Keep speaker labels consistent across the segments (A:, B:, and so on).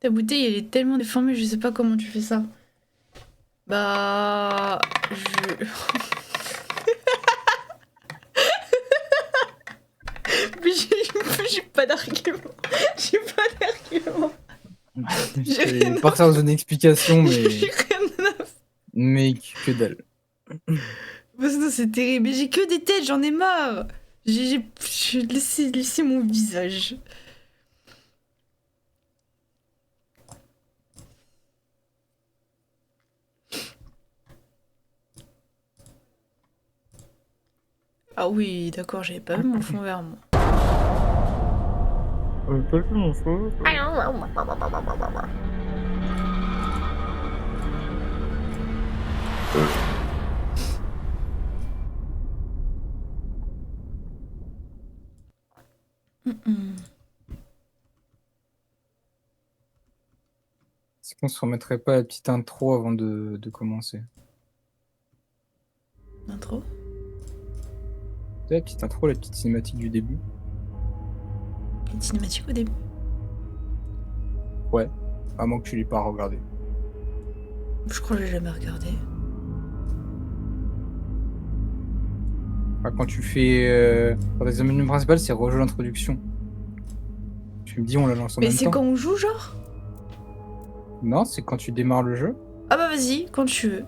A: Ta bouteille, elle est tellement déformée, je sais pas comment tu fais ça. Bah... Je... Mais j'ai pas d'argument. J'ai pas d'argument. J'ai
B: Je
A: rien
B: vais
A: à
B: partir dans une explication, mais...
A: J'ai rien à...
B: Mec, que dalle.
A: Parce que c'est terrible. Mais j'ai que des têtes, j'en ai marre. J'ai laissé mon visage. Ah oui, d'accord, j'avais pas vu mon fond vert, moi.
B: Est-ce qu'on se remettrait pas la petite intro avant de commencer?
A: Intro.
B: La petite intro, la petite cinématique du début.
A: Une cinématique au début.
B: Ouais, à moins que tu l'aies pas regardé.
A: Je crois que j'ai jamais regardé.
B: Ah, quand tu fais... Quand t'as le menu principal, c'est rejouer l'introduction. Tu me dis on la lance en
A: Mais
B: même
A: c'est
B: temps?
A: quand on joue, genre?
B: Non, c'est quand tu démarres le jeu.
A: Ah bah vas-y, quand tu veux.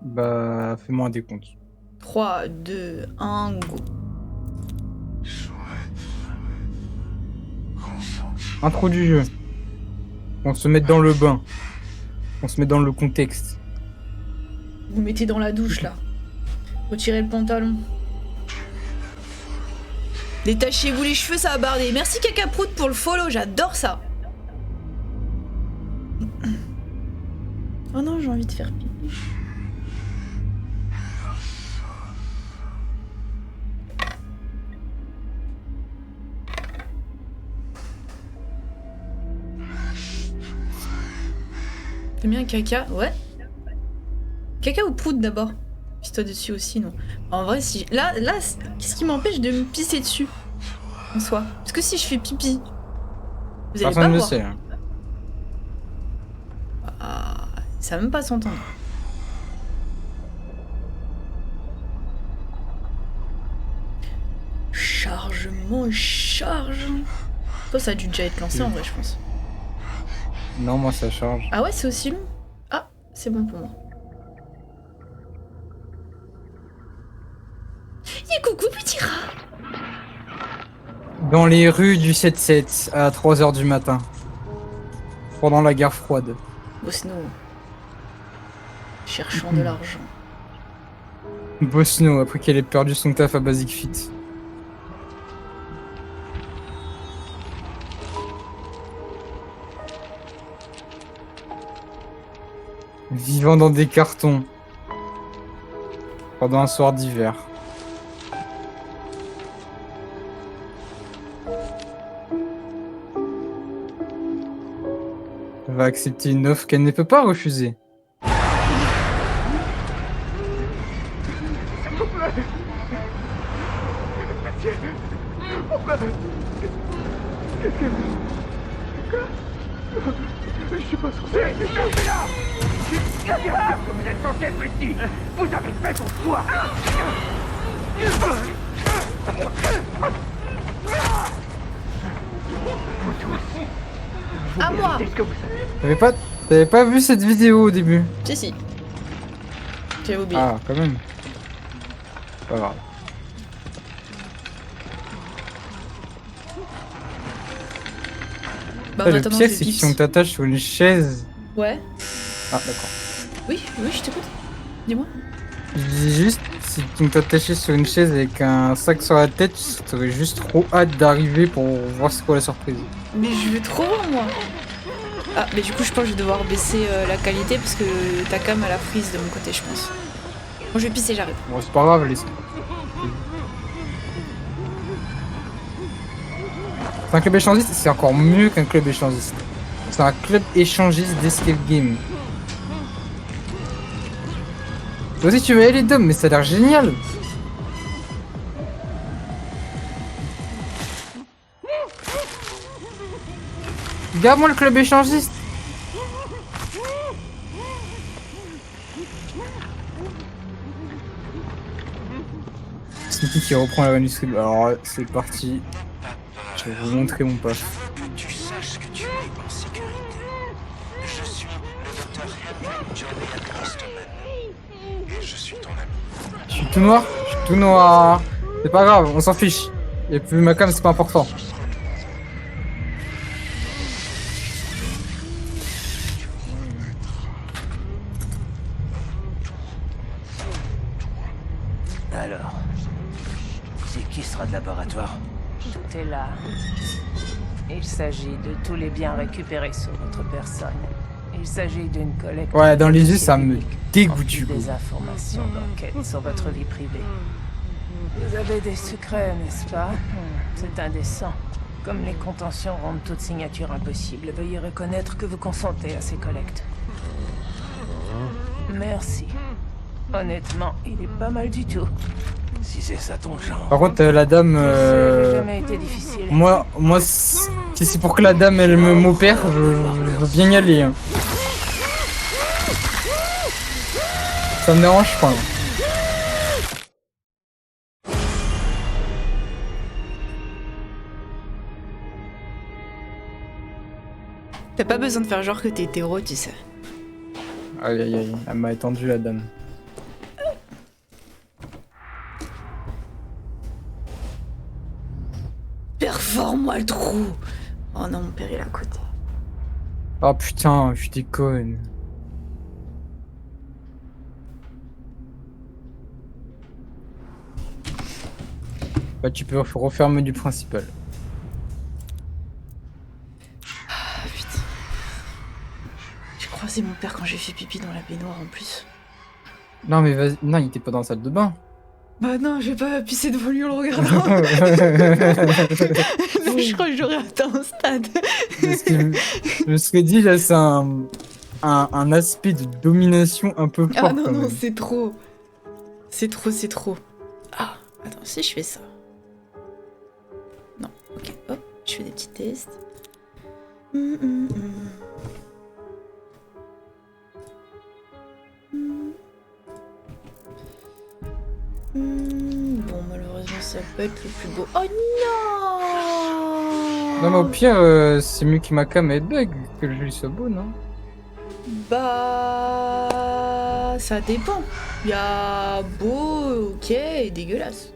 B: Bah, fais-moi un décompte.
A: 3, 2, 1, go.
B: Intro du jeu. On se met dans le bain. On se met dans le contexte.
A: Vous mettez dans la douche, là. Retirez le pantalon. Détachez-vous les cheveux, ça va barder. Merci Cacaprout pour le follow, j'adore ça. Oh non, j'ai envie de faire pipi. T'aimes bien caca? Ouais. Caca ou prout d'abord? Pisse-toi dessus aussi, non? En vrai, si... Là, qu'est-ce qui m'empêche de me pisser dessus? En soi. Parce que si je fais pipi, vous allez
B: Personne
A: pas
B: ne le
A: voir.
B: sait. Hein.
A: Ah, ça va même pas s'entendre. Chargement, charge. Toi, ça a dû déjà être lancé en vrai, je pense.
B: Non, moi ça charge.
A: Ah ouais, c'est aussi long? Ah, c'est bon pour moi. Et coucou petit rat!
B: Dans les rues du 7-7 à 3h du matin. Pendant la guerre froide.
A: Bosno. Cherchant de l'argent.
B: Bosno, après qu'elle ait perdu son taf à Basic Fit. Vivant dans des cartons. Pendant un soir d'hiver. Elle va accepter une offre qu'elle ne peut pas refuser.
C: Je suis pas censé être là. Bien sûr que vous êtes censé être ici. Vous avez fait ton choix. Vous tous.
A: À moi!
C: Qu'est-ce que vous savez?
B: T'avais pas vu cette vidéo au début?
A: Si, si. J'avais oublié.
B: Ah, quand même. Pas grave.
A: Bah,
B: Le
A: attends,
B: pire,
A: je
B: c'est que
A: pips.
B: si on t'attache sur une chaise...
A: Ouais.
B: Ah, d'accord.
A: Oui, oui, je t'écoute. Dis-moi.
B: Je dis juste, si on t'attachait sur une chaise avec un sac sur la tête, t'aurais juste trop hâte d'arriver pour voir c'est quoi la surprise.
A: Mais je veux trop, moi. Ah, mais du coup, je pense que je vais devoir baisser la qualité parce que ta cam a la prise de mon côté, je pense. Bon, je vais pisser, j'arrive.
B: Bon, c'est pas grave, laisse. C'est un club échangiste, c'est encore mieux qu'un club échangiste. C'est un club échangiste d'escape game. Toi aussi tu veux y aller Dom, mais ça a l'air génial. Regarde-moi le club échangiste. Sneaky qui reprend la manuscrit. Alors c'est parti. Je vais vous montrer mon paf.
D: Tu saches que tu es en sécurité. Je suis le docteur Henry Julian Osterman. Et je suis ton ami.
B: Je suis tout noir. Je suis tout noir. C'est pas grave, on s'en fiche. Et puis ma cam, c'est pas important.
E: Alors, c'est qui sera de laboratoire?
F: Tout est là. Il s'agit de tous les biens récupérés sur votre personne. Il s'agit d'une collecte...
B: Ouais, dans les yeux, ça me
F: en
B: dégoûte
F: plus
B: du coup.
F: des informations d'enquête sur votre vie privée. Vous avez des secrets, n'est-ce pas? C'est indécent. Comme les contentions rendent toute signature impossible, veuillez reconnaître que vous consentez à ces collectes. Merci. Honnêtement, il est pas mal du tout.
E: Si c'est ça ton genre.
B: Par contre, la dame.
F: Ça n'a jamais été difficile.
B: Moi, si c'est pour que la dame elle m'opère, je veux bien y aller. Hein. Ça me dérange pas. Hein.
A: T'as pas besoin de faire genre que t'es hétéro, tu sais.
B: Aïe aïe aïe, elle m'a étendu la dame.
A: Performe-moi le trou. Oh non, mon père il est à côté.
B: Oh putain, je déconne. Bah tu peux refaire le menu principal.
A: Ah putain. J'ai croisé mon père quand j'ai fait pipi dans la baignoire en plus.
B: Non mais vas-y, non il était pas dans la salle de bain.
A: Bah non, je vais pas pisser devant lui en le regardant. Je crois que j'aurais atteint un stade.
B: Parce que je me serais dit là c'est un aspect de domination un peu fort.
A: Ah non,
B: quand
A: non,
B: même.
A: c'est trop. C'est trop, c'est trop. Ah, attends, si je fais ça. Non, ok, hop, je fais des petits tests. Bon, malheureusement, ça peut être le plus beau. Oh non!
B: Non mais au pire, c'est mieux que ma cam elle bug que le jeu soit beau, non?
A: Bah, ça dépend. Il y a beau, ok, et dégueulasse.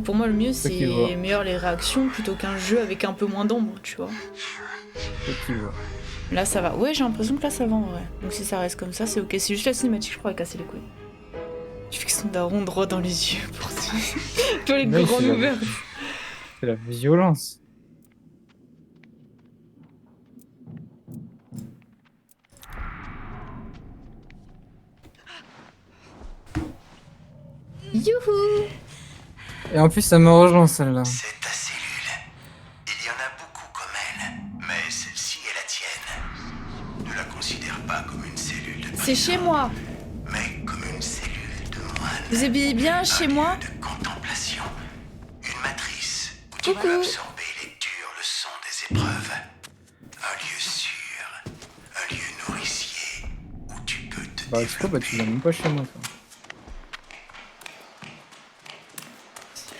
A: Pour moi, le mieux,
B: C'est qui voit.
A: c'est meilleur les réactions plutôt qu'un jeu avec un peu moins d'ombre, tu vois.
B: C'est qui voit.
A: Là, ça va. Ouais, j'ai l'impression que là, ça va en vrai. Donc si ça reste comme ça, c'est ok. C'est juste la cinématique, je crois, à casser les couilles. Tu fixes son daron droit dans les yeux pour ça. Tu vois, les
B: Ouais,
A: grands
B: c'est la-
A: ouverts.
B: C'est la violence.
A: Youhou!
B: Et en plus, ça me rejoint celle-là.
D: C'est ta cellule. Il y en a beaucoup comme elle, mais celle-ci est la tienne. Ne la considère pas comme une cellule de
A: C'est chez moi.
D: mais comme une cellule de moine.
A: Vous habillez bien chez moi?
D: De contemplation. Une matrice où tu
A: Coucou.
D: peux absorber les dures leçons des épreuves. Un lieu sûr. Un lieu nourricier où tu peux te
B: Bah, c'est quoi? Bah, tu viens même pas chez moi, toi.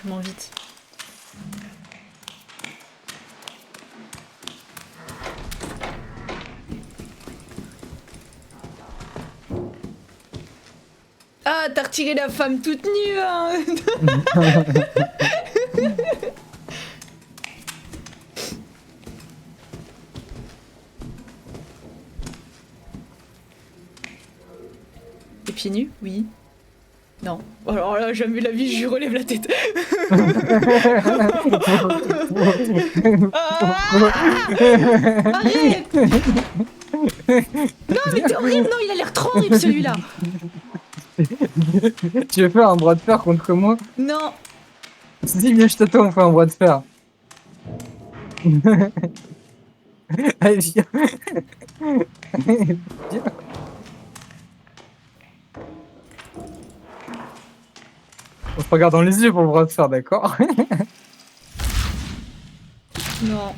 A: Je m'en vite. Ah, t'as retiré la femme toute nue, hein. T'es pieds nus? Oui. Non. Alors là, jamais la vie, je lui relève la tête. Ah, arrête! Non, mais t'es horrible! Non, il a l'air trop horrible celui-là!
B: Tu veux faire un bras de fer contre moi?
A: Non!
B: Si, viens, je t'attends, on fait un bras de fer. Allez, viens. Viens. On se regarde dans les yeux pour le bras de fer, d'accord?
A: Non.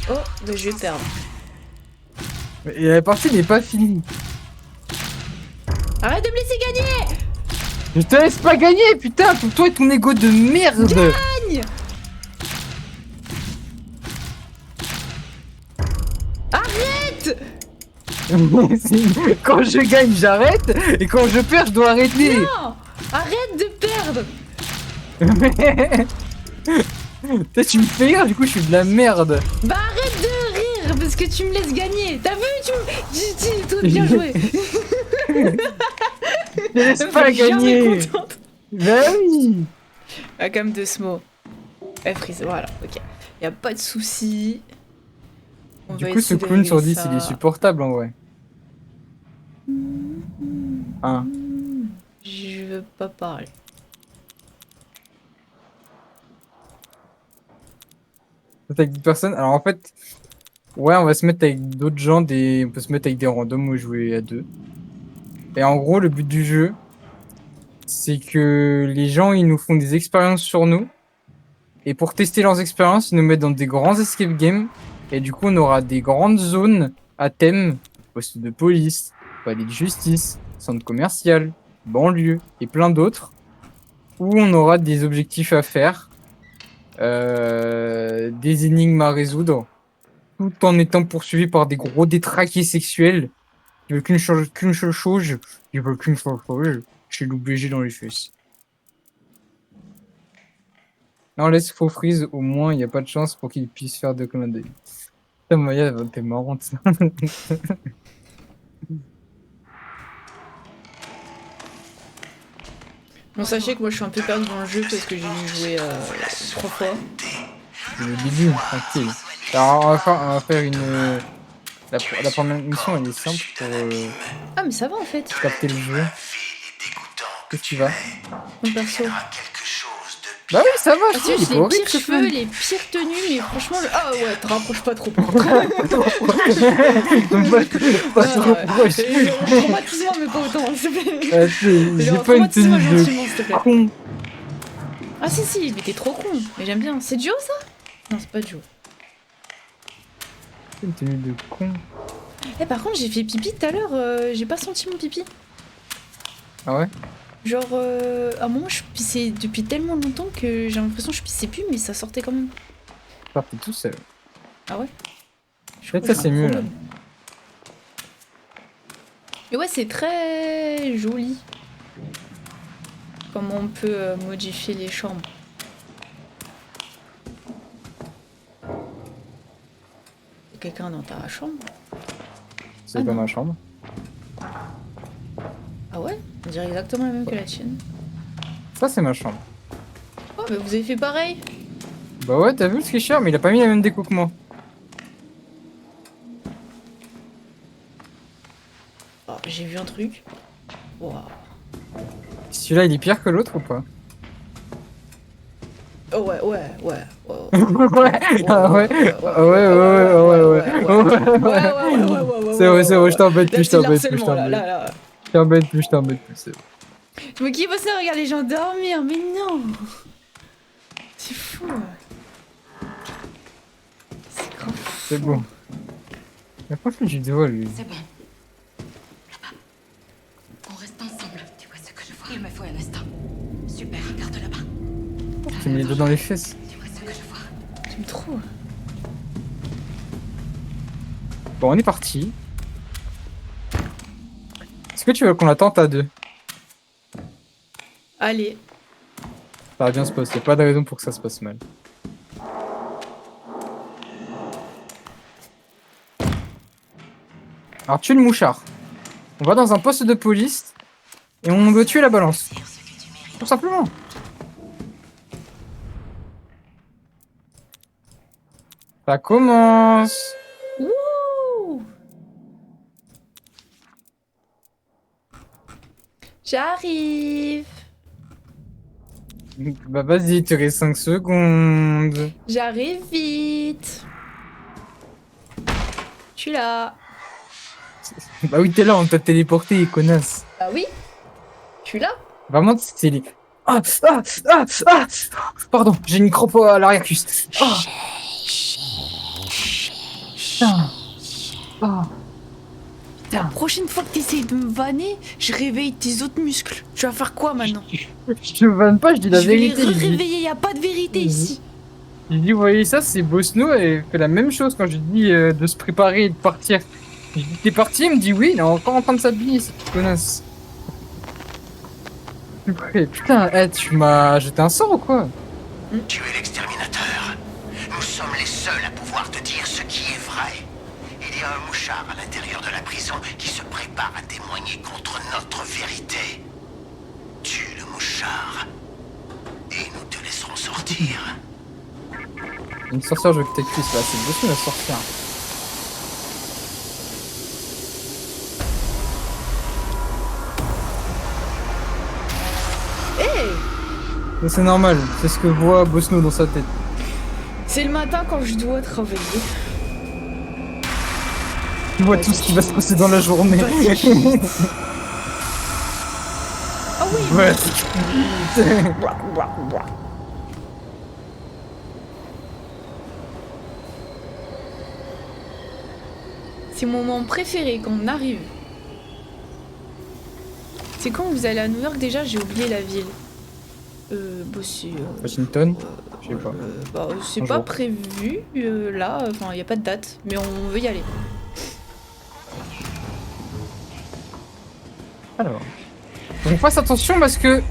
A: Oh, bah je vais perdre.
B: Et la partie n'est pas finie.
A: Arrête de me laisser gagner.
B: Je te laisse pas gagner, putain, pour toi et ton ego de merde.
A: Gagne. Arrête.
B: Quand je gagne, j'arrête, et quand je perds, je dois arrêter.
A: Non. Arrête de perdre.
B: Putain, tu me fais rire, du coup, je suis de la merde.
A: Bah arrête de rire parce que tu me laisses gagner. T'as vu, toi, bien joué.
B: Je te laisse pas gagner. Bah oui.
A: Ah, comme de ce mot. Frise, voilà, ok. Y a pas de souci. On
B: Du
A: va
B: coup, ce
A: essayer de
B: clown sur
A: régler
B: 10,
A: ça.
B: il est supportable en vrai. Hein.
A: Je veux pas parler.
B: Avec d'autres personnes. Alors en fait, ouais, on va se mettre avec d'autres gens, on peut se mettre avec des randoms ou jouer à deux. Et en gros, le but du jeu, c'est que les gens, ils nous font des expériences sur nous. Et pour tester leurs expériences, ils nous mettent dans des grands escape games. Et du coup, on aura des grandes zones à thème, poste de police, palais de justice, centre commercial, banlieue et plein d'autres, où on aura des objectifs à faire, des énigmes à résoudre, tout en étant poursuivi par des gros détraqués sexuels. Ils veulent qu'une seule chose, ils veulent qu'une seule chose, c'est l'OBG dans les fesses. Non, laisse faux freeze, au moins il n'y a pas de chance pour qu'il puisse faire de clin d'œil. Putain, Maya, t'es marrante ça.
A: Bon, sachez que moi je suis un peu perdu dans le jeu parce que j'ai dû jouer 3 fois.
B: C'est le début, tranquille. Alors, on va faire une. La première mission, elle est simple pour
A: Ah, mais ça va en fait.
B: capter le jeu. Que tu vas.
A: Mon perso.
B: Bah oui, ça va,
A: Ah,
B: je
A: c'est
B: dis,
A: juste
B: il est
A: les
B: horrible,
A: pires
B: ce
A: cheveux,
B: film.
A: les pires tenues, mais franchement, ah ouais, te rapproche pas trop. Par contre.
B: Pas trop proche.
A: Traumatise-moi, mais pas autant, s'il te plaît.
B: J'ai
A: Genre,
B: pas une
A: traumatise-moi
B: tenue
A: gentiment, s'il te
B: de
A: plaît.
B: con.
A: Ah si, mais t'es trop con. Mais j'aime bien. C'est Joe ça? Non, c'est pas Joe.
B: Une tenue de con.
A: Eh, par contre, j'ai fait pipi tout à l'heure, j'ai pas senti mon pipi.
B: Ah ouais?
A: Genre, à un moment, je pissais depuis tellement longtemps que j'ai l'impression que je pissais plus, mais ça sortait quand même.
B: T'es tout seul.
A: Ah ouais?
B: Peut-être ça, c'est mieux, là.
A: Et ouais, c'est très joli. Comment on peut modifier les chambres. Y'a quelqu'un dans ta chambre?
B: C'est
A: Ah
B: pas
A: non.
B: ma chambre.
A: Ah ouais? On dirait exactement la même que la tienne.
B: Ça, c'est ma chambre.
A: Oh, mais vous avez fait pareil?
B: Bah ouais, t'as vu le tricheur, mais il a pas mis la même déco que moi.
A: Oh, j'ai vu un truc. Waouh.
B: Celui-là, il est pire que l'autre ou pas?
A: Oh ouais.
B: Ouais, ah ouais, ouais. C'est vrai, je t'embête plus, je t'embête plus, je t'embête plus, c'est bon.
A: Mais qui va ça regarder les gens dormir? Mais non! C'est fou! C'est grave.
B: C'est bon. Il a pas fait du doigt, lui.
G: C'est bon. Là-bas. On reste ensemble. Tu vois ce que je vois? Il me faut un instant. Super, regarde là-bas.
B: Tu mets les doigts dans les fesses.
G: Tu vois ce que je vois?
A: J'aime trop.
B: Bon, on est parti. Est-ce que tu veux qu'on la tente à deux?
A: Allez.
B: Ça va bien se passer, pas de raison pour que ça se passe mal. Alors, tue le mouchard. On va dans un poste de police et on doit tuer la balance. Tout simplement. Ça commence.
A: Wouh! J'arrive.
B: Bah vas-y, tu restes 5 secondes.
A: J'arrive vite. Je suis là.
B: Bah oui, t'es là, on t'a téléporté, connasse.
A: Bah oui. Je suis là.
B: Vraiment, c'est les... Pardon, j'ai une crampe à l'arrière-cuisse. Ah. Putain. Ah.
A: La prochaine fois que t'essayes de me vanner, je réveille tes autres muscles. Tu vas faire quoi maintenant?
B: Je te vanne pas, je dis la
A: Je vais les
B: vérité. Je dis-
A: réveiller, y a pas de vérité ici.
B: Je dis, vous voyez ça, c'est Bosno, elle fait la même chose quand je dis de se préparer et de partir. Je dis, t'es parti? Il me dit oui, il est encore en train de s'habiller, cette connasse. Je suis prêt. Putain, tu m'as jeté un sort ou quoi?
D: Tu es l'exterminateur. Nous sommes les seuls à pouvoir te dire ce qui est vrai. Il y a un mouchard à l'intérieur de la prison qui se prépare à témoigner contre notre vérité. Tue le mouchard. Et nous te laisserons sortir.
B: Une sorcière, je veux que tes cuisses là, c'est Bosno la sorcière. Mais c'est normal, c'est ce que voit Bosno dans sa tête.
A: C'est le matin quand je dois travailler.
B: Tu vois tout ce qui va se passer dans la journée.
A: Ah oui.
B: Ouais.
A: C'est mon moment préféré quand on arrive. C'est quand vous allez à New York déjà? J'ai oublié la ville. C'est...
B: Washington? Je sais pas.
A: C'est
B: Un
A: pas
B: jour.
A: prévu là, enfin y a pas de date, mais on veut y aller.
B: Alors. Donc fasse attention parce que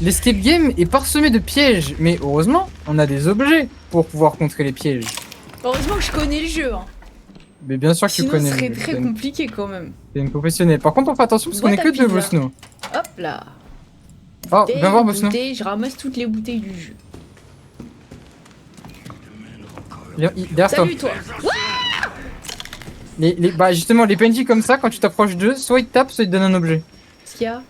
B: l'escape game est parsemé de pièges. Mais heureusement, on a des objets pour pouvoir contrer les pièges.
A: Heureusement que je connais le jeu, hein.
B: Mais bien sûr que
A: Sinon
B: tu connais.
A: ce serait
B: le-
A: très
B: t'es une-
A: compliqué quand même.
B: t'es une professionnelle. Par contre, on fait attention parce qu'on est
A: Boîte
B: que
A: à
B: deux
A: pizza.
B: Bosno.
A: Hop là.
B: Oh, viens voir Bosno.
A: Bouteilles, je ramasse toutes les bouteilles du jeu.
B: Viens, derrière toi.
A: Salut toi.
B: Bah justement, les PNJ comme ça, quand tu t'approches d'eux, soit ils te tapent, soit ils te donnent un objet.
A: Qu'est-ce qu'il y a?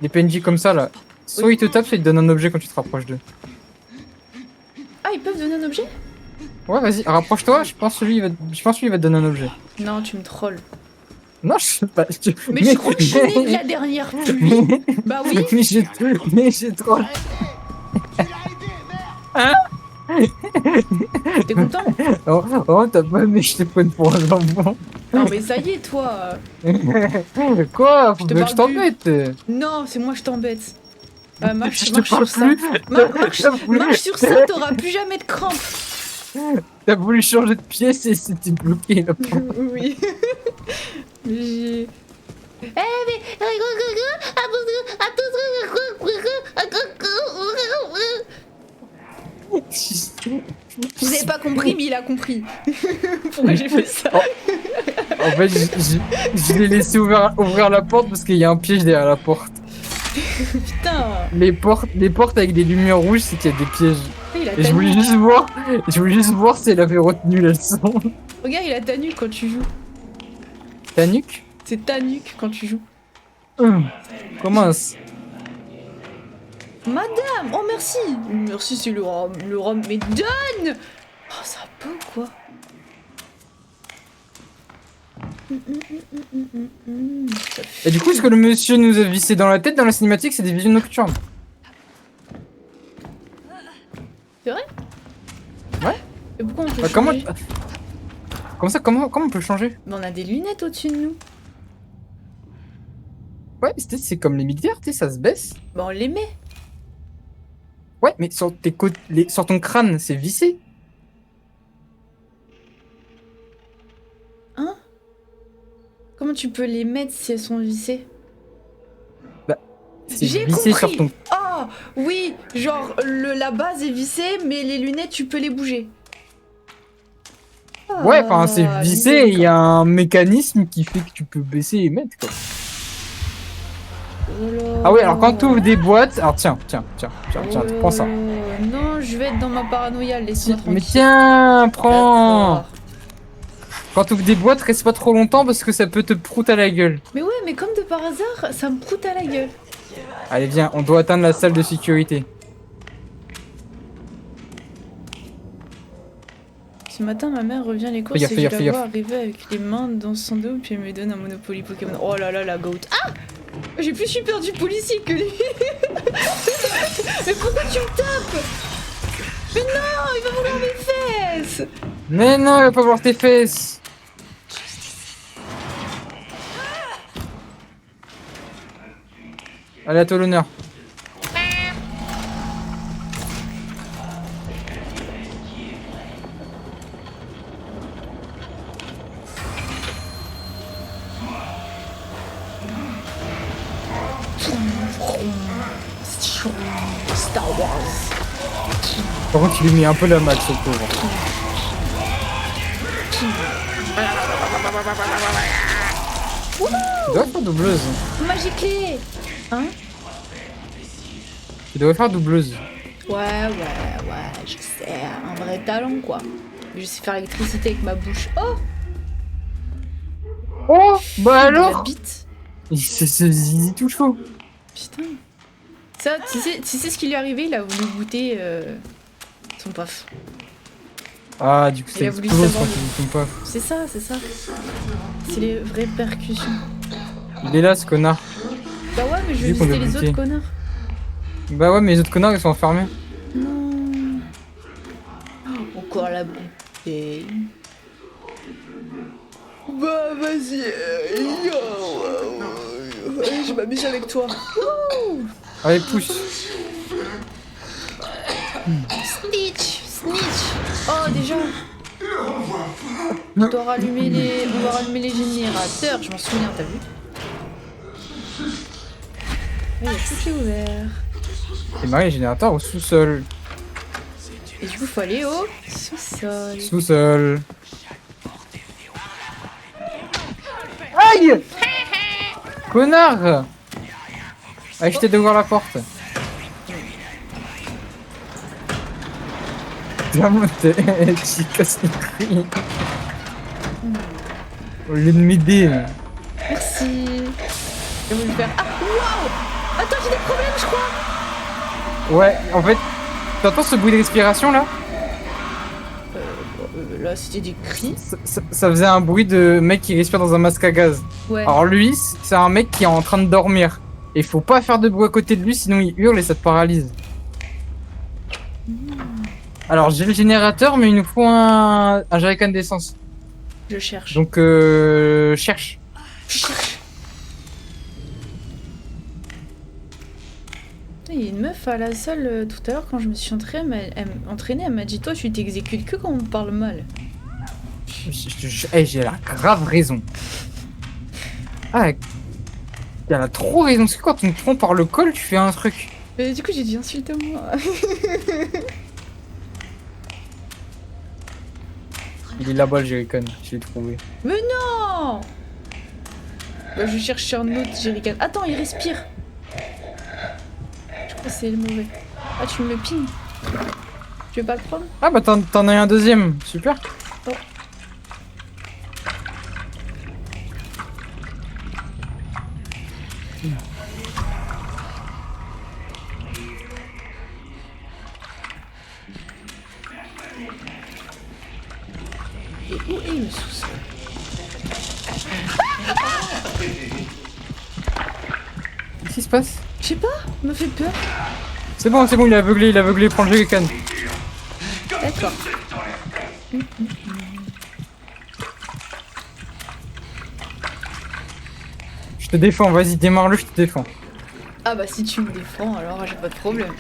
B: Les PNJ comme ça là, soit ils te tapent, soit ils te donnent un objet quand tu te rapproches d'eux.
A: Ah, ils peuvent donner un objet?
B: Ouais, vas-y, rapproche-toi, je pense que lui il va te donner un objet.
A: Non, tu me trolls.
B: Non, je sais pas.
A: Mais je crois que je suis née de la dernière pluie. Bah oui.
B: mais j'ai trop.
A: T'es content?
B: Oh, t'as pas aimé, je t'ai pris pour un enfant.
A: Non mais ça y est toi.
B: Quoi?
A: Je te
B: Faut que
A: parle
B: je t'embête.
A: Non, c'est moi je t'embête. Marche,
B: Je te
A: marche
B: parle
A: sur ça.
B: plus.
A: Marche sur ça, t'auras plus jamais de crampes.
B: T'as voulu changer de pièce et c'était bloqué là.
A: Oui. J'ai... Vous avez pas compris, mais il a compris. Pourquoi j'ai fait ça?
B: En fait, je l'ai laissé ouvrir la porte parce qu'il y a un piège derrière la porte.
A: Putain.
B: Les portes avec des lumières rouges, c'est qu'il y a des pièges.
A: Il a
B: Et je voulais juste voir si elle avait retenu la leçon.
A: Regarde, il a ta nuque quand tu joues.
B: Ta nuque?
A: C'est ta nuque quand tu joues.
B: Commence.
A: Madame, oh merci. Merci, c'est le rhum. Mais donne. Oh, ça peut ou quoi?
B: Et du coup, ce que le monsieur nous a vissé dans la tête dans la cinématique, c'est des visions nocturnes.
A: C'est vrai?
B: Ouais.
A: Et pourquoi on peut
B: Bah, comment...
A: changer?
B: comment on peut le changer?
A: Bah, on a des lunettes au-dessus de nous.
B: Ouais, c'est comme les militaires, tu sais, ça se baisse.
A: Bah on les met.
B: Ouais, mais sur tes côtes, sur ton crâne, c'est vissé.
A: Hein? Comment tu peux les mettre si elles sont vissées?
B: C'est
A: J'ai
B: vissé
A: compris.
B: sur ton...
A: Ah oui, genre la base est vissée, mais les lunettes tu peux les bouger.
B: Ouais, enfin, c'est
A: Ah,
B: vissé et il y a un mécanisme qui fait que tu peux baisser et mettre, quoi. Ah ouais, alors quand tu ouvres des boîtes... Alors tiens, prends ça.
A: Non, je vais être dans ma paranoïa, laisse-moi tranquille.
B: Mais tiens, prends.
A: D'accord.
B: Quand tu ouvres des boîtes, reste pas trop longtemps parce que ça peut te prouter à la gueule.
A: Mais ouais, mais comme de par hasard, ça me proute à la gueule.
B: Allez, viens, on doit atteindre la salle de sécurité.
A: Ce matin, ma mère revient à l'école
B: Fais gaffe,
A: et
B: fais
A: je
B: gaffe,
A: la
B: fais
A: vois
B: gaffe.
A: arriver avec les mains dans son dos, puis elle me donne un Monopoly Pokémon. Oh là là, la goat. Ah! J'ai plus eu peur du policier que lui. Mais pourquoi tu me tapes? Mais non, il va vouloir mes fesses.
B: Mais non, il va pas voir tes fesses. Allez, à toi l'honneur.
A: Star Wars.
B: Par contre, il lui met un peu la max au pauvre. Tu dois faire doubleuse.
A: Magic clé. Hein?
B: Tu dois faire doubleuse.
A: Ouais, je sais, un vrai talent quoi. Je sais faire l'électricité avec ma bouche. Oh,
B: Oh, bah
A: de la
B: alors
A: bite.
B: il est tout chaud.
A: Putain. Ça, tu sais ce qui lui est arrivé, il a voulu goûter son paf.
B: Ah, du coup,
A: Il
B: ça
A: a voulu
B: explose
A: savoir
B: quand il tombe pas.
A: C'est ça. C'est les vraies percussions.
B: Il est là, ce connard.
A: Bah ouais, mais je vais
B: Vu qu'on
A: visiter
B: l'a
A: les
B: buté.
A: autres connards.
B: Bah ouais, mais les autres connards, ils sont enfermés.
A: Non. Oh, encore la bouteille. Bah vas-y. Allez, je m'amuse avec toi. Wouh.
B: Allez, pousse.
A: Snitch. Oh déjà. On va rallumer les générateurs, je m'en souviens, t'as vu? Il y a tout qui est ouvert.
B: Et Marie, les générateurs au sous-sol.
A: Et du coup, faut aller au sous-sol.
B: Sous-sol. Aïe! Connard! Allez, je t'ai d'ouvrir la porte. Tu casses les couilles. Au lieu de m'aider.
A: Merci. J'ai voulu faire. Ah, waouh! Attends, j'ai des problèmes, je crois!
B: Ouais, en fait, t'entends ce bruit de respiration là?
A: Là, c'était des cris.
B: Ça faisait un bruit de mec qui respire dans un masque à gaz.
A: Ouais.
B: Alors lui, c'est un mec qui est en train de dormir. Et faut pas faire de bruit à côté de lui, sinon il hurle et ça te paralyse. Alors j'ai le générateur, mais il nous faut un jerrycan d'essence.
A: Je cherche.
B: Donc cherche.
A: Il y a une meuf à la salle tout à l'heure quand je me suis entraînée, elle m'a dit toi tu t'exécutes que quand on te parle mal.
B: J'ai la grave raison. Ah, elle a trop raison, parce que quand on te prend par le col, tu fais un truc.
A: Mais du coup j'ai dit insulte-moi.
B: Il est là-bas le jerrycan, je l'ai trouvé.
A: Mais non! Bah, je cherche un autre jerrycan. Attends, il respire. Je crois que c'est le mauvais. Ah, tu me le pines. Tu veux pas le prendre?
B: Ah bah t'en as un deuxième, super.
A: Oh. Et où est le sous-sol?
B: Qu'est-ce qui se passe?
A: Je sais pas, me fait peur.
B: C'est bon, il est aveuglé, prends le jerrycan.
A: D'accord.
B: Je te défends, vas-y, démarre-le, je te défends.
A: Ah bah si tu me défends, alors j'ai pas de problème.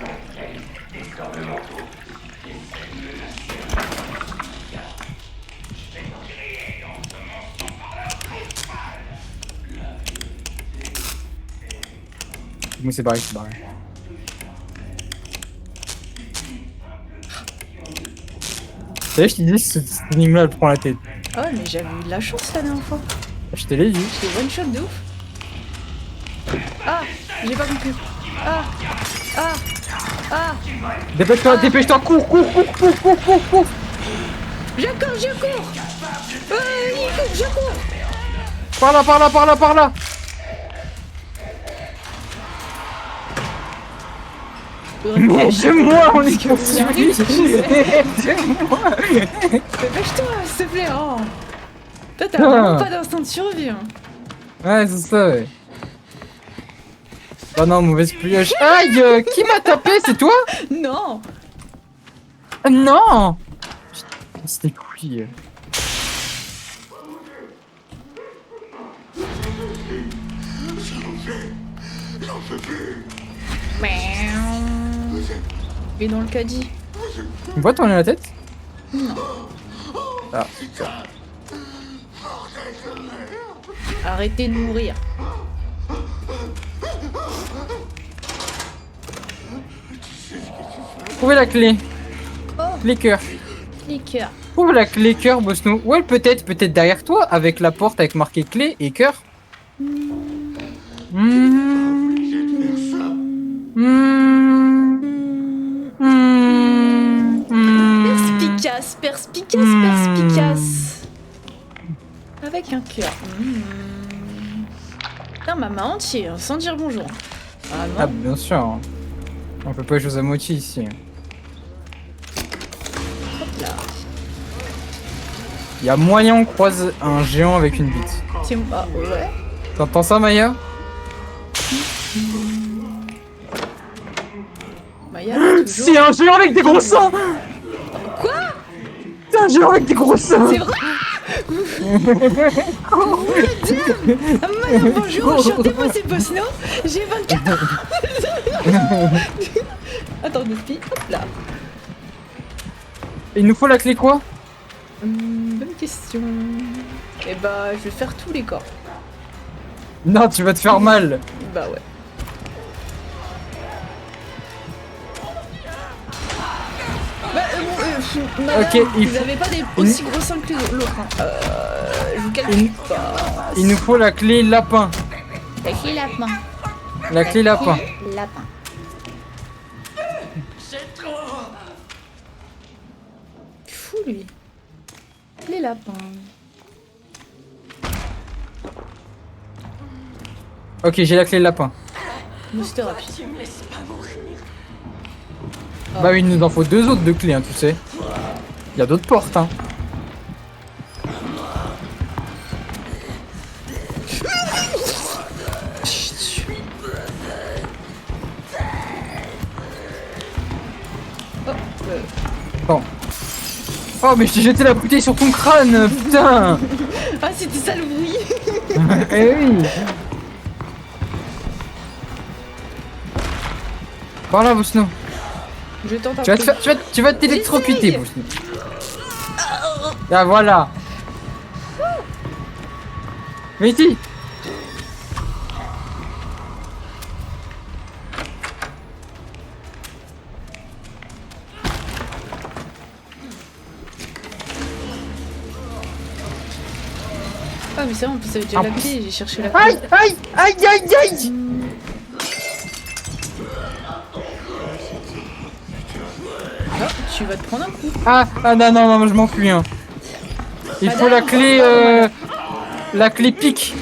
B: Bon, c'est barré. Tu sais, je t'ai dit, cet énigme-là, elle prend la tête.
A: Ah ouais, mais j'avais eu de la chance la dernière fois.
B: Je te l'ai dit.
A: J'étais one shot de ouf. Ah, j'ai pas compris. Ah.
B: Dépêche-toi, cours.
A: Je cours. Il court, je cours.
B: Par là. Aide-moi, on est poursuivis. Aide-moi.
A: Dépêche-toi, s'il te plaît. Oh. Toi, t'as vraiment pas d'instinct de survie. Hein.
B: Ouais, c'est ça, ouais. Oh non, mauvaise pioche. Aïe, qui m'a tapé? C'est toi?
A: Non.
B: Non. C'était couilles.
A: Et dans le caddie.
B: Une boîte tourner la tête? Ah,
A: Arrêtez de mourir.
B: trouvez la clé.
A: Oh.
B: Les cœurs.
A: Les cœurs.
B: Trouve la clé cœur, Bosno. Ouais, peut-être derrière toi, avec la porte avec marqué clé et cœur.
A: Perspicace, perspicace. Avec un cœur. Putain, ma main entière, sans dire bonjour. Ah
B: Ah,
A: non.
B: bien sûr. On peut pas jouer à moitié ici.
A: Hop là.
B: Il y a moyen on croise un géant avec une bite.
A: C'est... Ah ouais.
B: T'entends ça, Maya?
A: Maya, toujours...
B: C'est un géant avec des gros seins!
A: Quoi?
B: C'est un géant avec des gros seins!
A: C'est vrai? Ah, Maya, bonjour, enchantez-moi, c'est Bosno. J'ai 24 ans. Attends, Nespi, hop là.
B: Il nous faut la clé quoi?
A: Bonne question. Eh bah, je vais faire tous les corps.
B: Non, tu vas te faire mal.
A: Bah ouais. Bah, madame,
B: Ok, il
A: vous
B: faut-
A: avez pas des aussi gros seins que l'autre. Hein. Je vous calcule pas.
B: Il nous faut la clé lapin.
A: La clé lapin.
B: La clé lapin.
A: Lapin. Fou lui. Les lapins.
B: Ok, j'ai la clé lapin.
A: Nous c'était rapide.
B: Bah oui, il nous en faut 2 autres de clés, hein, tu sais. Il y a d'autres portes, hein. Bon. Oh, mais je t'ai jeté la bouteille sur ton crâne, putain.
A: Ah, c'était ça le bruit.
B: Eh oui. Par là, Bosno.
A: Je tente un
B: Tu vas te
A: peu.
B: faire, tu vas t'électrocuter,
A: J'essaye.
B: Bosno. Ah, voilà. Viti.
A: Ah, mais c'est vrai, en plus, ça veut dire
B: En
A: la
B: plus-
A: clé. J'ai cherché la clé.
B: Aïe, aïe, aïe, aïe, aïe.
A: Ah, tu vas te prendre un coup.
B: Ah, non, non, non, je m'en fuis, hein. Il faut la clé, la clé pique.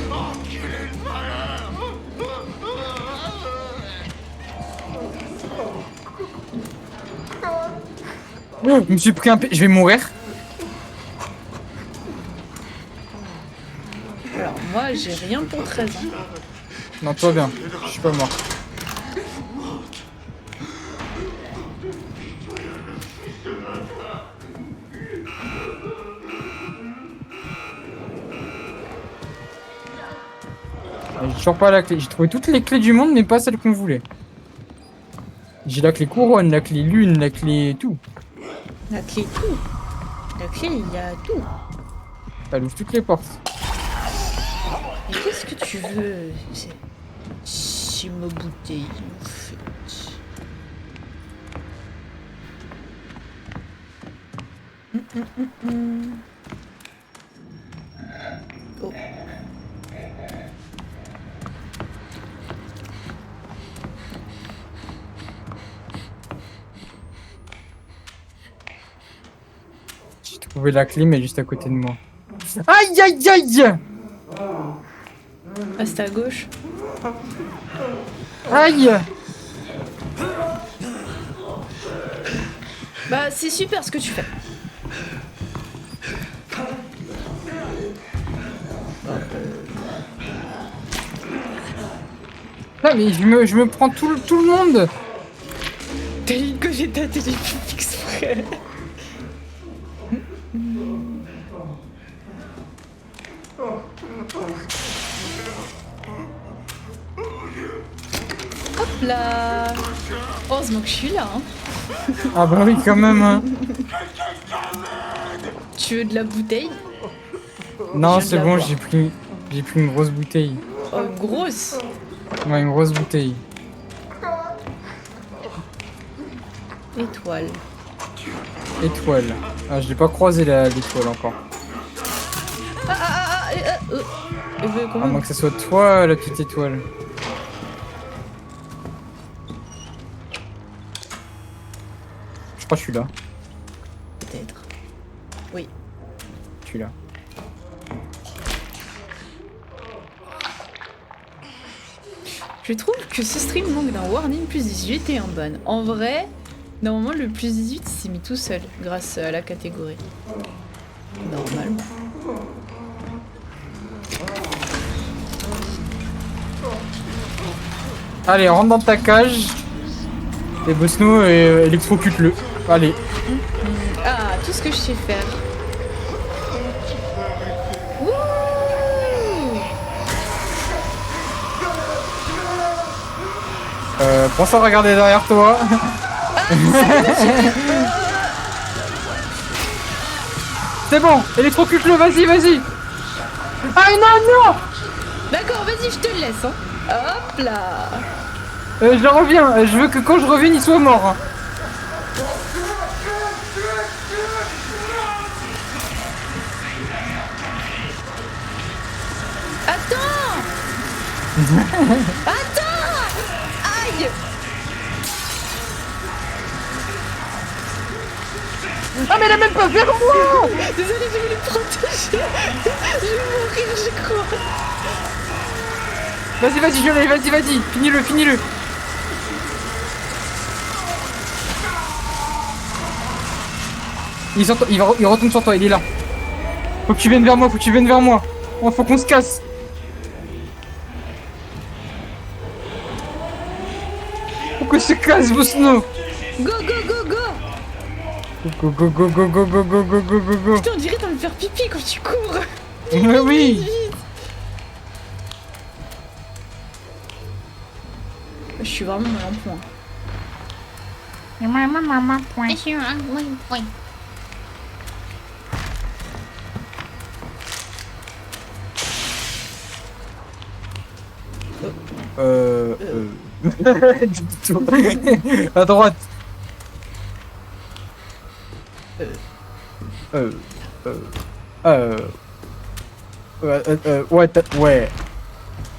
B: Je me suis pris un je vais mourir.
A: Alors, moi, j'ai rien pour 13 ans.
B: Non, toi bien, je suis pas mort. J'ai toujours pas la clé. J'ai trouvé toutes les clés du monde, mais pas celle qu'on voulait. J'ai la clé couronne, la clé lune, la clé tout.
A: La clé, tout. La clé, il y a tout.
B: Elle ouvre toutes les portes.
A: Mais qu'est-ce que tu veux? C'est ma bouteille, en fait. Oh.
B: J'ai trouvé la clé, mais juste à côté de moi. Aïe, aïe, aïe.
A: Ah, c'est à gauche.
B: Aïe.
A: Bah, c'est super ce que tu fais.
B: Non mais je me prends tout le monde.
A: T'as dit que j'étais à télé exprès. Hop là. Heureusement que je suis là. Hein.
B: Ah bah oui quand même. Hein.
A: Tu veux de la bouteille?
B: Non
A: Je viens de
B: c'est
A: la
B: bon,
A: boire.
B: j'ai pris une grosse bouteille.
A: Oh, grosse.
B: Ouais, une grosse bouteille.
A: Étoile.
B: Étoile. Ah, je l'ai pas croisé l'étoile encore.
A: Comment?
B: À moins que ce soit toi la petite étoile. Je crois que je suis là.
A: Peut-être. Oui.
B: Je suis là.
A: Je trouve que ce stream manque d'un warning plus 18 et un ban. En vrai, normalement le plus 18 il s'est mis tout seul grâce à la catégorie. Normalement.
B: Allez, rentre dans ta cage. Et Bosno, électrocute-le. Allez.
A: Ah, tout ce que je sais faire. Wouh!
B: Pense à regarder derrière toi. C'est bon, électrocute-le, vas-y, vas-y. Ah non, non.
A: D'accord, vas-y, je te le laisse. Hein. Hop là.
B: Je reviens, je veux que quand je revienne, il soit mort. Hein.
A: Attends. Attends. Aïe.
B: Ah mais elle a même pas vers moi.
A: Désolée, je voulais te protéger. Je vais mourir, je crois.
B: Vas-y, je l'ai, vas-y. Finis-le. Il retourne sur toi, il est là. Faut que tu viennes vers moi, Oh, faut qu'on se casse. Faut qu'on se casse, Bosno.
A: Go, go, go, go.
B: Go.
A: Putain, on dirait t'as envie de faire pipi quand tu cours.
B: Mais oui.
A: Je suis vraiment mal en point.
B: À droite. Ouais.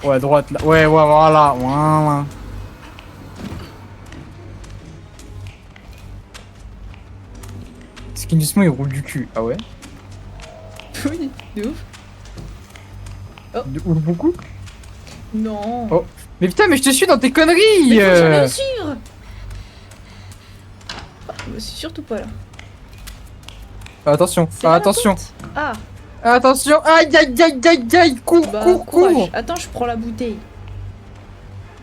B: Ouais, à droite là. Ouais, voilà. Skin doucement, il roule du cul. Ah ouais?
A: Oui, de ouf.
B: De ouf beaucoup?
A: Non.
B: Oh. Mais putain, mais je te suis dans tes conneries!
A: Mais faut jamais me suivre. Ah, c'est surtout pas là.
B: Attention,
A: C'est là, la
B: attention.
A: porte. Ah,
B: Attention, aïe, cours,
A: bah
B: cours.
A: courage. Attends, je prends la bouteille.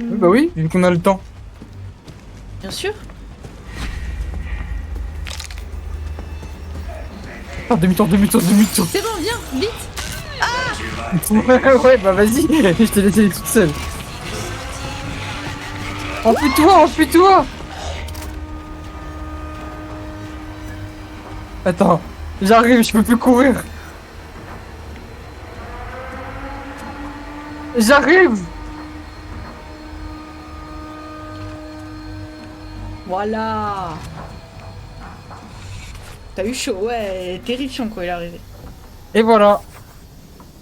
B: Oui, bah oui, vu qu'on a le temps.
A: Bien sûr.
B: Ah, demi-tour.
A: C'est bon, viens, vite.
B: Ouais, bah vas-y, je t'ai laissé toute seule. Enfuis-toi. Attends, j'arrive, je peux plus courir. J'arrive.
A: Voilà. T'as eu chaud, ouais, terrifiant quand il est arrivé.
B: Et voilà.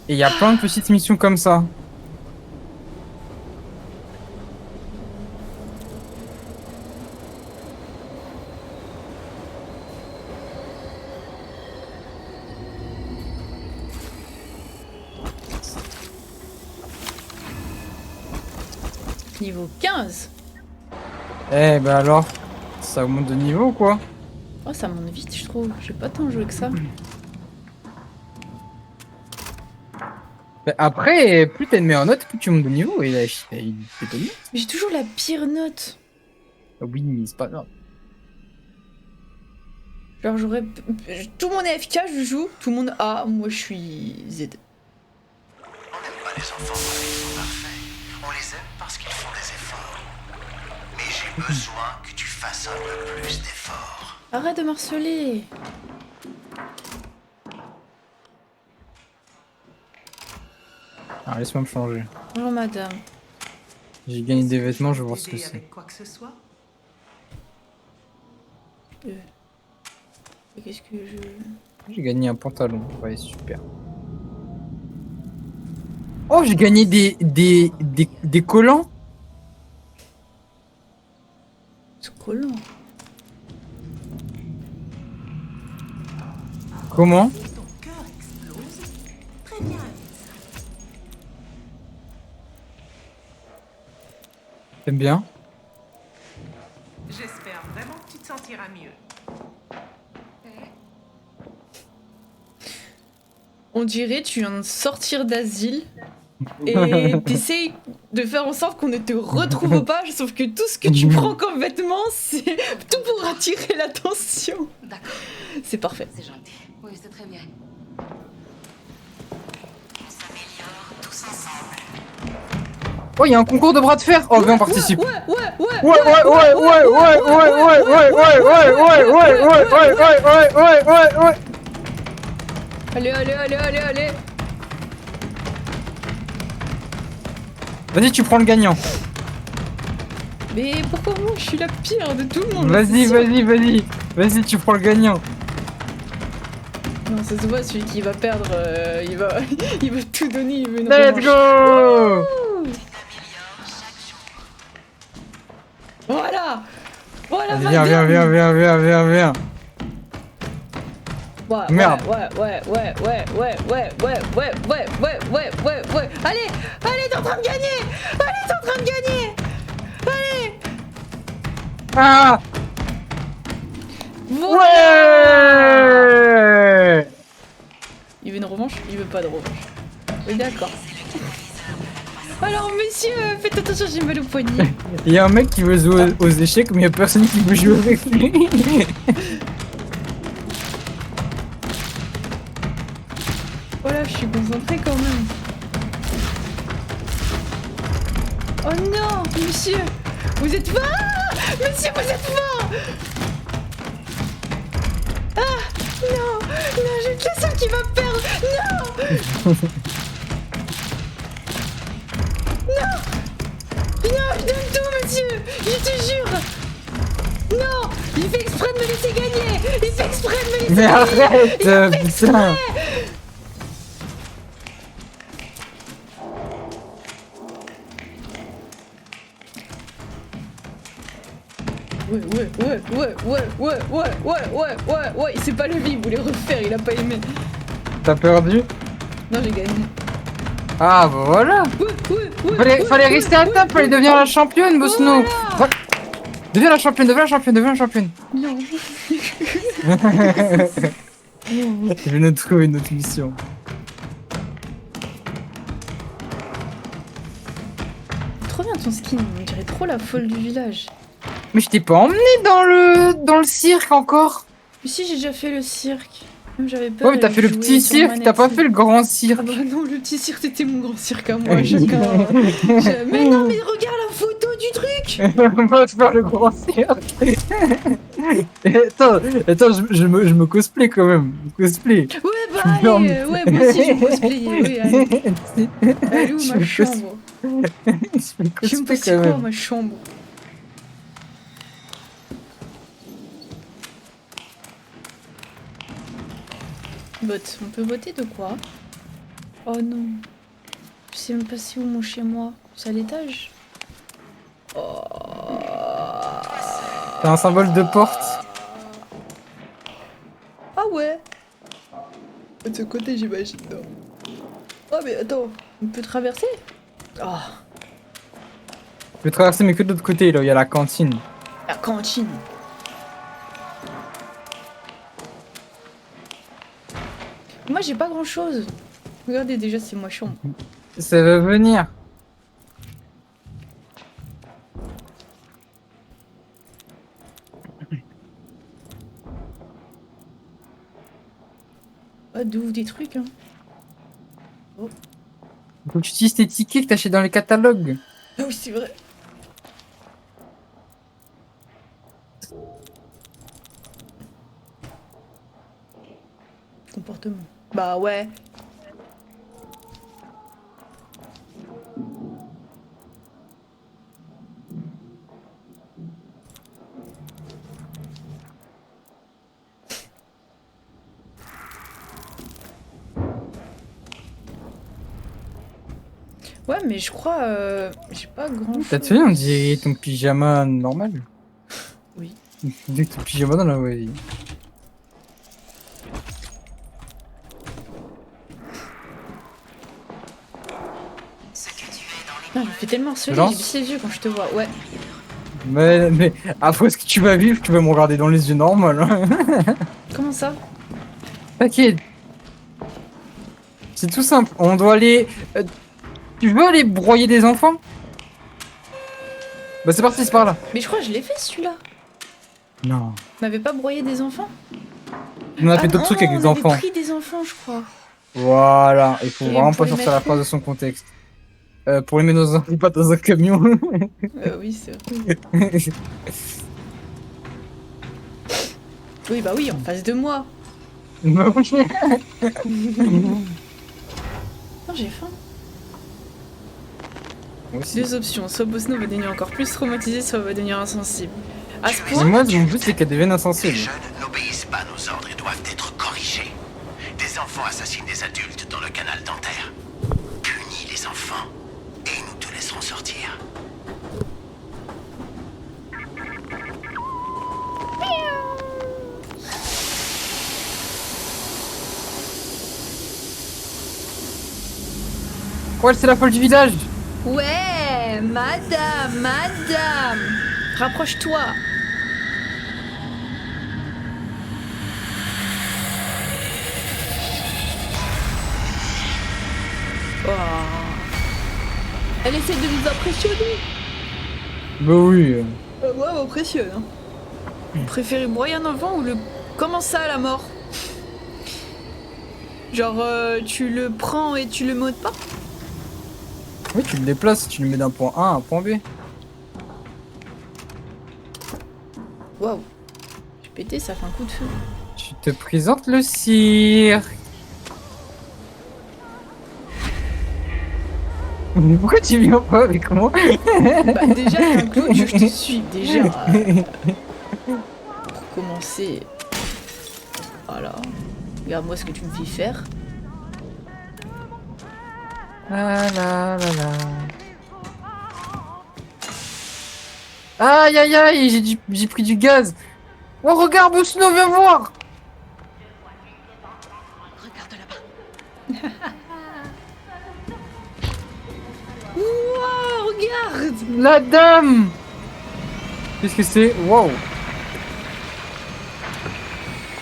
B: Et il y a plein de petites missions comme ça.
A: Niveau 15.
B: Eh ben alors, ça augmente de niveau ou quoi?
A: Oh, ça monte vite, je trouve. J'ai pas tant joué que ça.
B: Mais après, plus t'as une meilleure note, plus tu montes de niveau. Et là, il fait de mieux.
A: Mais j'ai toujours la pire note.
B: Oui, mais c'est pas grave.
A: Genre j'aurais... Tout le monde est FK, je joue. Tout le monde A, moi je suis Z.
D: On n'aime pas les enfants parce qu'ils sont parfaits. On les aime parce qu'ils font des efforts. Mais j'ai besoin que tu fasses un peu plus d'efforts.
A: Arrête de marceler.
B: Alors, laisse-moi me changer.
A: Bonjour madame.
B: J'ai gagné des vêtements, je vais voir ce que c'est.
F: Avec quoi que ce soit?
A: Qu'est-ce que je...
B: J'ai gagné un pantalon. Ouais, super. Oh, j'ai gagné des collants.
A: C'est collant.
B: Comment?
H: Ton cœur explose. Très bien.
B: T'aimes bien?
F: J'espère vraiment que tu te sentiras mieux.
A: On dirait tu viens de sortir d'asile et t'essayes de faire en sorte qu'on ne te retrouve pas, sauf que tout ce que tu prends comme vêtements, c'est tout pour attirer l'attention.
G: D'accord,
A: C'est parfait.
G: c'est gentil. Oui, c'est très bien.
D: On s'améliore tous ensemble.
B: Oh, il y a un concours de bras de fer. Oh, viens, on participe.
A: Ouais.
B: Ouais.
A: Allez.
B: Vas-y, tu prends le gagnant.
A: Mais pourquoi moi je suis la pire de tout le monde?
B: Vas-y, tu prends le gagnant.
A: Non, ça se voit, celui qui va perdre, il va tout donner, il veut une
B: Let's
A: revanche.
B: go.
A: Voilà,
B: Vas-y,
A: madame.
B: viens.
A: Ouais.
B: Merde.
A: Ouais. Allez, t'es en train de gagner. Allez.
B: Ah.
A: Voilà.
B: Ouais.
A: Il veut une revanche? Il veut pas de revanche. Oui, d'accord. Alors, monsieur, faites attention, j'ai mal au poignet.
B: Il y a un mec qui veut jouer aux échecs, mais il y a personne qui veut jouer avec lui.
A: Voilà, je suis concentrée quand même. Oh non, monsieur, vous êtes fort. Monsieur, vous êtes fort. Ah, non, j'ai l'impression qu'il va perdre. Non, je donne tout, monsieur, je te jure. Non, il fait exprès de me laisser gagner.
B: Mais arrête, putain.
A: Ouais, c'est pas levé, il voulait refaire, il a pas aimé.
B: T'as perdu?
A: Non, j'ai gagné.
B: Ah bah voilà. Fallait rester à table, fallait devenir la championne, Bosno.
A: Voilà.
B: Deviens la championne.
A: Non.
B: Je viens de trouver une autre mission.
A: Trop bien ton skin, on dirait trop la folle du village.
B: Mais je t'ai pas emmené dans le cirque encore.
A: Mais si, j'ai déjà fait le cirque. Même j'avais peur.
B: Ouais, mais t'as
A: de
B: fait le
A: jouer
B: petit
A: sur
B: cirque,
A: manette.
B: t'as pas fait le grand
A: Ah
B: cirque.
A: bah non, le petit cirque c'était mon grand cirque à moi, chacun. Mais non, mais regarde la photo du truc.
B: On va faire le grand cirque. Attends, je me cosplay quand même. Cosplay.
A: Ouais, bah
B: Je me
A: allez, ouais, moi aussi je vais me cosplayer, oui, allez. Elle est où
B: Je
A: ma
B: me
A: chambre?
B: Je me
A: Je vais me
B: cosplay
A: passer
B: quand
A: quoi
B: même.
A: ma chambre? Vote, on peut voter de quoi? Oh non. Je sais même pas c'est où mon chez moi. C'est à l'étage? Oh.
B: T'as un symbole de porte.
A: Ah ouais. De ce côté j'imagine. Non. Oh mais attends, on peut traverser? Oh,
B: Je peux traverser mais que de l'autre côté là où il y a la cantine.
A: la cantine. Moi j'ai pas grand chose. Regardez, déjà, c'est moi chiant.
B: Ça va venir.
A: Ah, d'où des trucs, hein.
B: Faut que tu utilises tes tickets que t'achètes dans les catalogues.
A: Ah oui, c'est vrai. Comportement. Bah ouais. Ouais, mais je crois, j'ai pas grand chose.
B: T'as vu, on dirait ton pyjama normal.
A: Oui.
B: Dès que ton pyjama dans la vraie vie.
A: Non, je me fais tellement harceler,
B: Lance.
A: j'ai baissé les yeux quand je te vois. Ouais.
B: Mais après ce que tu vas vivre, tu vas me regarder dans les yeux normal. Hein.
A: Comment ça?
B: T'inquiète. C'est tout simple. On doit aller. Tu veux aller broyer des enfants? Bah c'est parti, c'est par là.
A: Mais je crois que je l'ai fait celui-là.
B: Non.
A: On n'avait pas broyé des enfants?
B: On a fait
A: Ah
B: d'autres
A: non,
B: trucs avec les
A: on avait
B: enfants.
A: pris des enfants, je crois.
B: Voilà. Il faut
A: Et
B: vraiment
A: pour
B: pas
A: les
B: sortir la
A: mettre
B: phrase de son contexte. Pour les mettre dans un, pas dans un camion.
A: Oui, c'est vrai. Oui, bah oui, en face de moi.
B: Non,
A: Non, j'ai faim.
B: moi aussi.
A: Deux options. Soit Bosno va devenir encore plus traumatisé, soit va devenir insensible. À ce
B: Mais
A: point,
B: moi, mon but c'est qu'elle devienne
D: Les
B: insensible.
D: jeunes n'obéissent pas à nos ordres et doivent être corrigés. Des enfants assassinent des adultes dans le canal dentaire. Punis les enfants et nous te laisserons sortir.
B: Ouais, c'est la folle du village.
A: ouais, madame. Rapproche-toi. Oh. Elle essaie de nous impressionner.
B: Bah oui.
A: Moi, elle m'impressionne. Hein. Vous préférez broyer un enfant ou le... Comment ça, la mort? Genre, tu le prends et tu le modes pas?
B: Oui, tu le déplaces, tu le mets d'un point A à un point B.
A: Waouh. J'ai pété, ça fait un coup de feu.
B: Tu te présentes le cirque. Mais pourquoi tu viens pas avec moi?
A: Bah déjà, t'es un clown, je te suis déjà. Pour commencer. Voilà. Regarde-moi ce que tu me fais faire.
B: Ah là là là. Aïe aïe aïe, j'ai pris du gaz. Oh regarde, Bosno, viens voir.
G: Regarde là-bas.
A: Wow, regarde.
B: La dame. Qu'est-ce que c'est? Wow.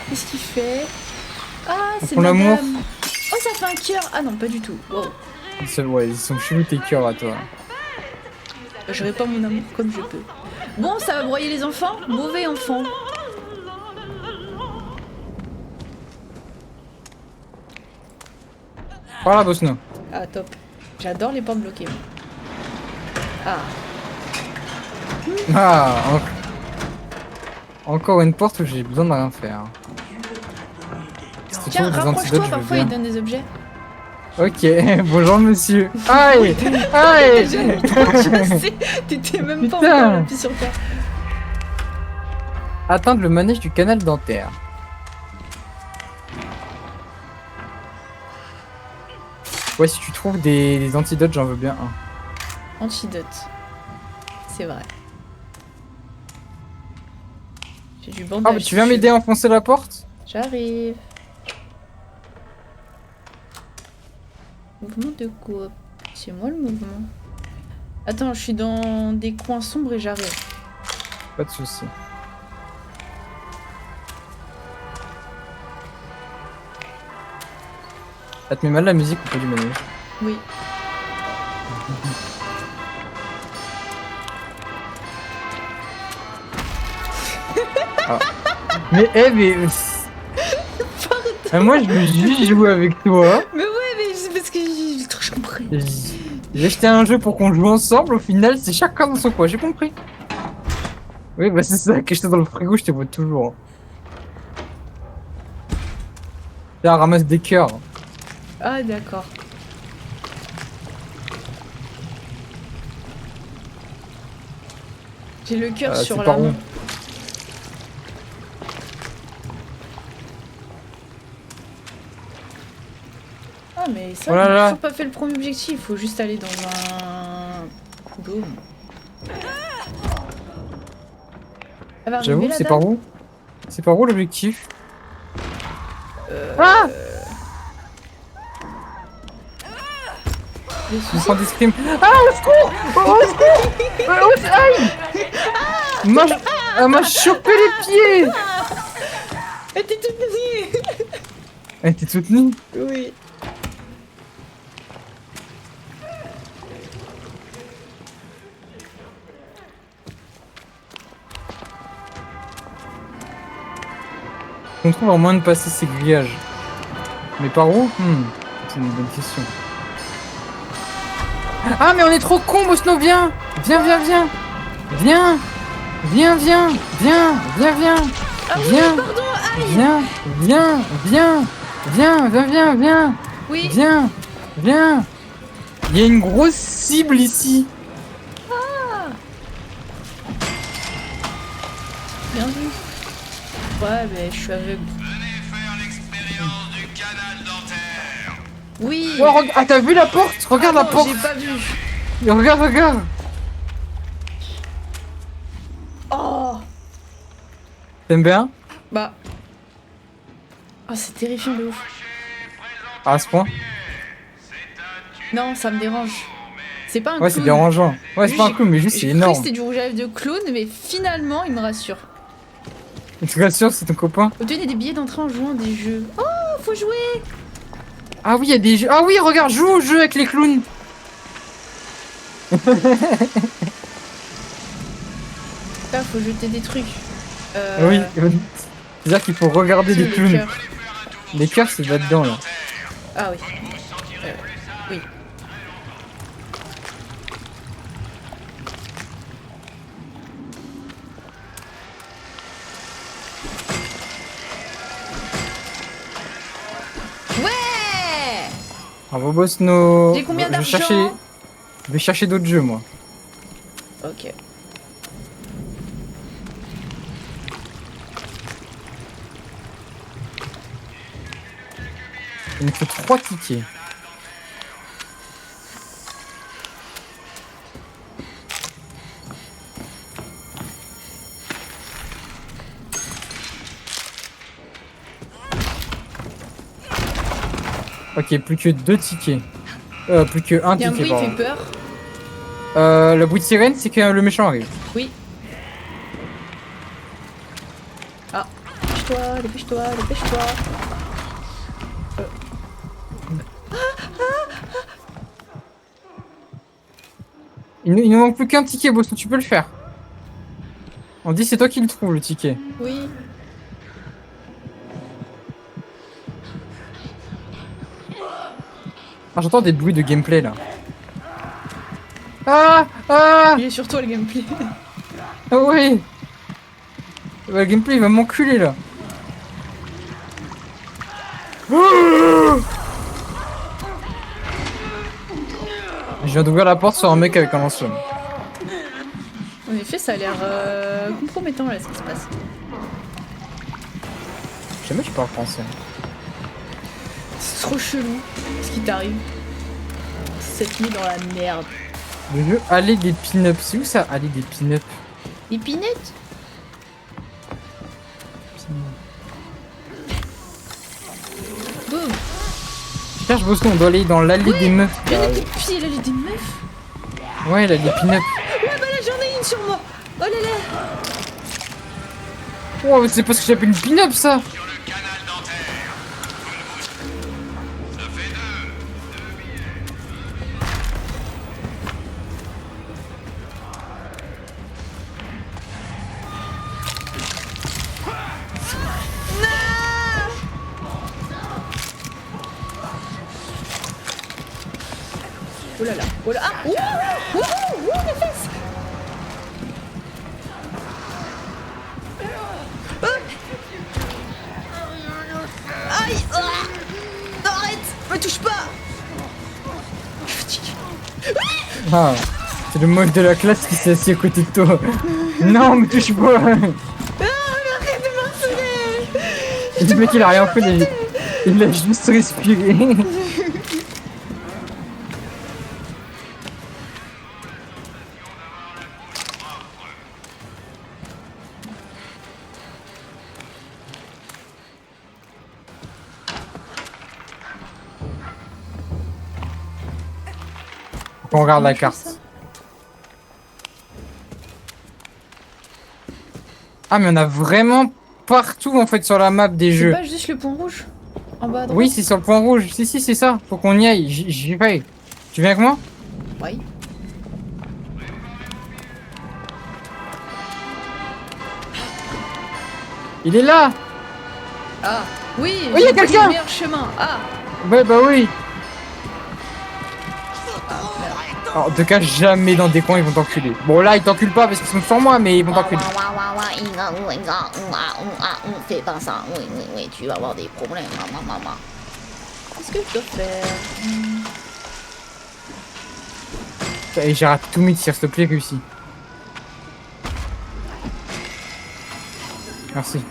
A: Qu'est-ce qu'il fait? Ah, c'est
B: Pour l'amour.
A: madame. Oh, ça fait un cœur. Ah non, pas du tout. Wow.
B: Ouais, ils sont chelous tes cœurs à toi.
A: J'aurais pas mon amour comme je peux. Bon, ça va broyer les enfants? Mauvais enfant.
B: Par là, Bosno.
A: Ah, top. J'adore les portes bloquées. moi. Ah.
B: Ah, encore une porte où j'ai besoin de rien faire. C'est
A: Tiens,
B: toujours des
A: rapproche-toi,
B: antidotes, je veux
A: parfois il
B: bien.
A: donne des objets.
B: Ok, bonjour monsieur. Aïe, aïe.
A: Je sais, t'étais même pas
B: Putain.
A: encore appuyé sur toi.
B: Atteindre le manège du canal dentaire. Ouais, si tu trouves des antidotes, j'en veux bien un.
A: Antidote. C'est vrai. J'ai du
B: Ah,
A: bandage.
B: bah, tu viens m'aider à enfoncer la porte?
A: J'arrive. Mouvement de coop. C'est moi le mouvement. Attends, je suis dans des coins sombres et j'arrive.
B: Pas de soucis. Ça te met mal la musique ou pas du manège?
A: Oui.
B: Mais, moi, je veux juste jouer avec toi.
A: Mais ouais, mais c'est parce que j'ai trop compris.
B: J'ai acheté un jeu pour qu'on joue ensemble, au final, c'est chacun dans son coin, j'ai compris. Oui, bah c'est ça, que j'étais dans le frigo, je te vois toujours. Là, ramasse des cœurs.
A: Ah, d'accord. J'ai le cœur sur
B: c'est
A: la
B: par où?
A: main. Ah, mais ça,
B: Oh là
A: on a
B: là.
A: toujours pas fait le premier objectif. Faut juste aller dans un... Boum. Elle va arriver,
B: J'avoue,
A: la
B: c'est
A: dame
B: par où? C'est par où l'objectif? Ah!
A: Les
B: Je
A: soucis.
B: prends des scrims. Ah, au secours! Au secours! Aïe! Elle m'a chopé les pieds!
A: Elle était toute nue.
B: Elle était toute nue.
A: Oui.
B: On trouve un moyen de passer ces grillages. Mais par où? C'est une bonne question. Ah, mais on est trop cons, Bosno, viens! Viens, viens, viens! Viens! Viens, viens! Viens! Viens, viens!
A: Ah oui,
B: Viens!
A: pardon, aïe.
B: Viens! Viens! Viens! Viens! Viens! Viens! Viens!
A: Oui.
B: Viens! Viens! Il y a une grosse cible ici!
A: Bien vu. Ouais, mais je suis aveugle. Oui.
B: Oh, ah, t'as vu la porte? Regarde la
A: Non,
B: porte!
A: j'ai pas vu.
B: Regarde, regarde!
A: Oh.
B: T'aimes bien?
A: Bah. Oh, c'est terrifiant de ouf.
B: À ce point?
A: Non, ça me dérange. C'est pas un
B: Ouais, c'est
A: clown.
B: dérangeant. Ouais, c'est pas un clown, mais juste c'est
A: J'ai cru que
B: énorme.
A: c'était du rouge à lèvres de clown, mais finalement, il me rassure.
B: Tu rassures, c'est ton copain?
A: Obtenez des billets d'entrée en jouant des jeux. Oh, faut jouer.
B: Ah oui, il y a des jeux. Ah oui, regarde, joue au jeu avec les clowns.
A: Là, faut jeter des trucs.
B: Oui. C'est-à-dire qu'il faut regarder les
A: les
B: clowns.
A: cœurs.
B: Les cœurs, c'est là-dedans, là.
A: Ah oui. Oui. Ouais.
B: Bravo, Bosno.
A: J'ai combien
B: Je vais
A: d'argent?
B: Je vais chercher d'autres jeux, moi.
A: Ok.
B: Il me faut 3 tickets. Ok, plus que 2 tickets. Plus que 1
A: Il y a un
B: ticket,
A: bruit qui
B: pardon.
A: fait peur.
B: Le bruit de sirène, c'est que le méchant arrive.
A: Oui. Ah. Dépêche-toi, dépêche-toi, dépêche-toi.
B: Il nous manque plus qu'un ticket, Bosno, tu peux le faire. On dit c'est toi qui le trouves, le ticket.
A: Oui.
B: Ah, j'entends des bruits de gameplay, là. Ah! Ah!
A: Il est sur toi le gameplay.
B: Ah oui! Ouais, le gameplay, il va m'enculer, là. Je viens d'ouvrir la porte sur un mec avec un lance-flamme.
A: En effet, ça a l'air compromettant là ce qui se passe.
B: Jamais tu parles français.
A: C'est trop chelou ce qui t'arrive. Cette nuit dans la merde.
B: Le jeu Allée des pin-ups. C'est où ça, Allée des pin-ups?
A: Les pinettes? Boum.
B: Cherche Boston, on doit aller dans l'allée des meufs.
A: Il y en a des filles, elle a des meufs.
B: Ouais, l'allée des pin-ups.
A: Ouais, bah là j'en ai une sur moi. Oh là là.
B: Oh, c'est pas ce que j'appelle une pin-up, ça!
A: Oh là là. Oh là. Ah. Ouh, ouh, ouh, mes fesses. Ah. Aïe. Ah. Arrête. Me touche pas. Je suis fatiguée.
B: Ah, c'est le moche de la classe qui s'est assis à côté de toi. Non, me touche pas.
A: Ah, arrête de m'harceler.
B: Le mec il a rien fait, il a juste respiré. On regarde la carte. Ah mais on a vraiment partout en fait sur la map des
A: C'est
B: jeux.
A: pas juste le point rouge en bas à droite?
B: Oui c'est sur le point rouge, si c'est ça, faut qu'on y aille, j'y vais. Tu viens avec moi?
A: Oui.
B: Il est là.
A: Ah, oui,
B: Oui, y a
A: j'ai pris
B: quelqu'un.
A: le meilleur chemin. Ah,
B: Ouais bah oui. Alors de cas jamais dans des coins ils vont t'enculer. Bon là ils t'enculent pas parce qu'ils sont sur moi mais ils vont t'enculer.
G: Fais pas ça, oui, tu vas avoir des problèmes, maman.
A: qu'est-ce que je dois faire?
B: Et j'ai raté tous mes tirs, s'il te plaît réussis. Merci.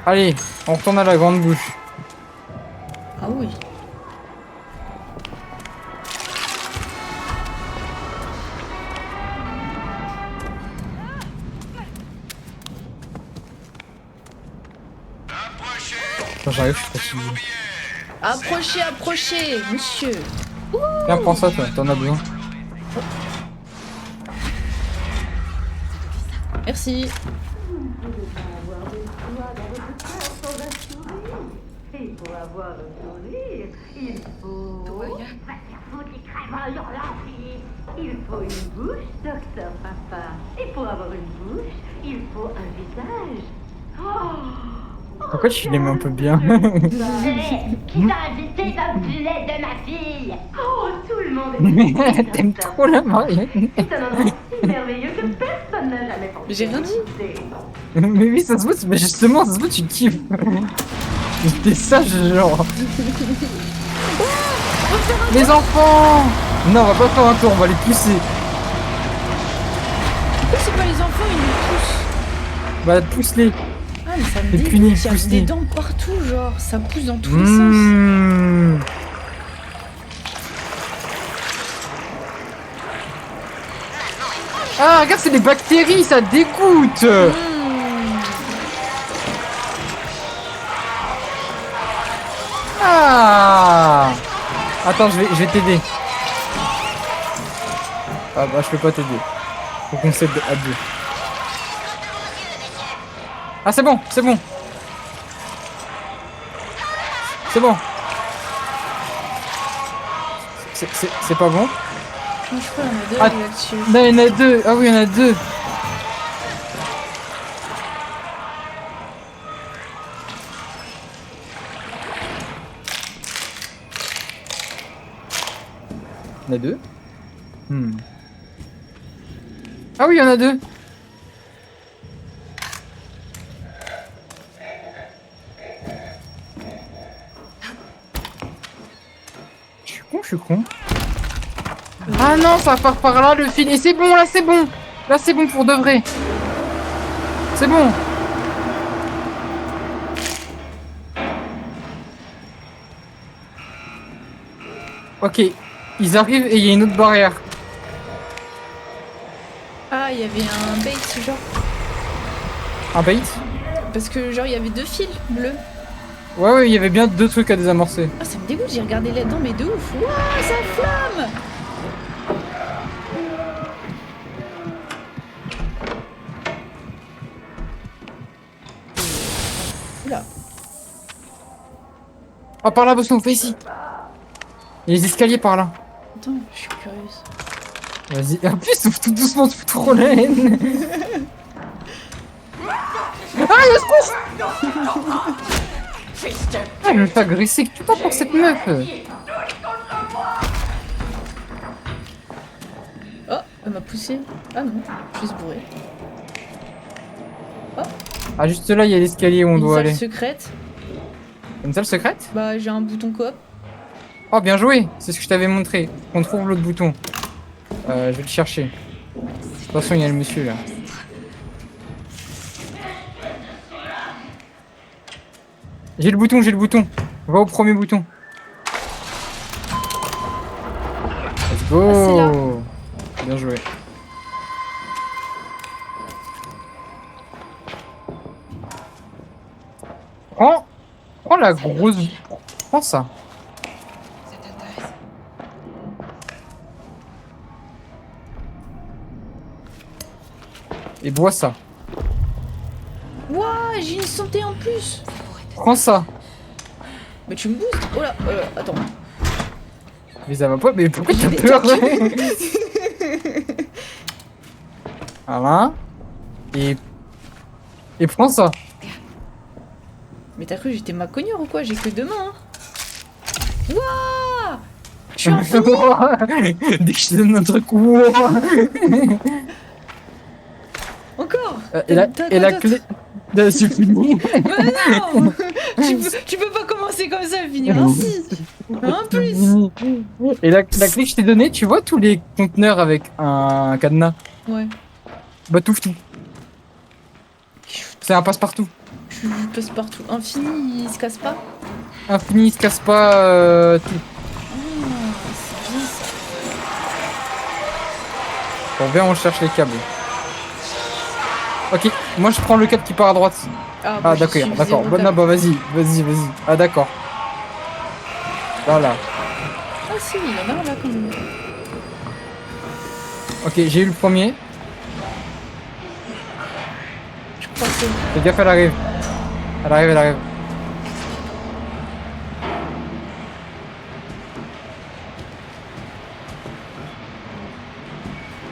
B: Allez, on retourne à la grande bouche.
A: Ah oui.
B: Quand j'arrive, je suis fatigué.
A: Approchez, monsieur.
B: Tiens, prends ça, toi, t'en as besoin.
A: Merci.
H: Et pour avoir un sourire, il faut... Va te faire foutre les crèves en hurlant, Philippe. Il faut une bouche, docteur papa. Et pour avoir une bouche, il faut un visage.
B: Pourquoi tu l'aimes un peu bien?
H: Qui t'a invité dans le filet de ma fille? Oh, tout le monde est...
B: T'aimes trop la marionnette.
H: C'est un endroit si merveilleux que personne n'a jamais pensé.
A: Mais j'ai rien dit.
B: Mais oui, ça se voit, mais justement, ça se voit, tu kiffes. T'es sage, genre. Les enfants! Non, on va pas faire un tour, on va les pousser.
A: Pourquoi c'est pas les enfants, ils nous poussent?
B: Bah, pousse-les.
A: Ah, mais ça me
B: Les
A: dégoûte,
B: punis,
A: il y a
B: pousse-les.
A: des dents partout, genre, ça pousse dans tous les sens.
B: Mmh. Ah, regarde, c'est des bactéries, ça dégoûte! Ah! Attends, je vais t'aider. Ah bah, je peux pas t'aider. Faut qu'on s'aide à deux. Ah, c'est bon, c'est bon. C'est bon. C'est pas bon?
A: Je crois qu'il y en a deux
B: Ah,
A: là-dessus.
B: là, il y en a deux. Ah oui, il y en a deux. Il y en a deux. Ah oui, il y en a deux. Je suis con. Ah non, ça part par là le fil. Et c'est bon, là c'est bon. Là c'est bon pour de vrai. C'est bon. Ok, ils arrivent et il y a une autre barrière.
A: Ah, il y avait un bait, genre.
B: Un bait?
A: Parce que, genre, il y avait deux fils bleus.
B: Ouais, il y avait bien deux trucs à désamorcer.
A: Ah, ça me dégoûte, j'ai regardé là-dedans, mais de ouf. Ouah, ça flamme! Oula.
B: Ah, par là, Boston, fais ici. Il y a les escaliers par là.
A: Attends, je suis curieuse.
B: Vas-y. En plus, ouvre tout doucement, tu fous trop la haine. Ah, il se passe. Ah, je me fais agresser. Que tu pas pour cette meuf?
A: Elle m'a poussé. Ah non, je suis bourré.
B: Ah, juste là, il y a l'escalier où on
A: Une
B: doit
A: salle
B: aller.
A: secrète.
B: Une salle secrète?
A: Bah, j'ai un bouton coop.
B: Oh, bien joué! C'est ce que je t'avais montré. On trouve l'autre bouton. Je vais le chercher. De toute façon, il y a le monsieur là. J'ai le bouton, j'ai le bouton. Va au premier bouton. Let's go!
A: Ah, c'est là.
B: Bien joué. Prends la grosse... Prends ça.
G: Ça t'intéresse?
B: Et bois ça.
A: Ouah, j'ai une santé en plus.
B: Prends ça.
A: Mais tu me boostes. Oh là, attends.
B: Mais ça va pas, mais pourquoi t'as
A: J'ai des
B: peur? Voilà. Et prends ça.
A: Mais t'as cru que j'étais macognure ou quoi? J'ai que deux mains. Hein. Ouah, je suis infini.
B: Dès que je te donne un truc, wow.
A: Encore.
B: Et la clé... C'est fini.
A: Mais non. tu peux pas commencer comme ça, finir ainsi. En plus.
B: Et la clé que je t'ai donnée, tu vois tous les conteneurs avec un cadenas?
A: Ouais.
B: Bah touche tout. C'est un passe-partout.
A: Je passe partout. Infini, il se casse pas.
B: Infini, il se casse pas tout.
A: C'est bien ça.
B: Bon, viens, on cherche les câbles. Ok, moi je prends le câble qui part à droite.
A: Ah,
B: Ah d'accord, d'accord. Bon, non, bah vas-y. Ah d'accord. Voilà.
A: Ah si, il y en a un là quand même.
B: Ok, j'ai eu le premier.
A: Je crois que...
B: Fais gaffe, elle arrive. Elle arrive.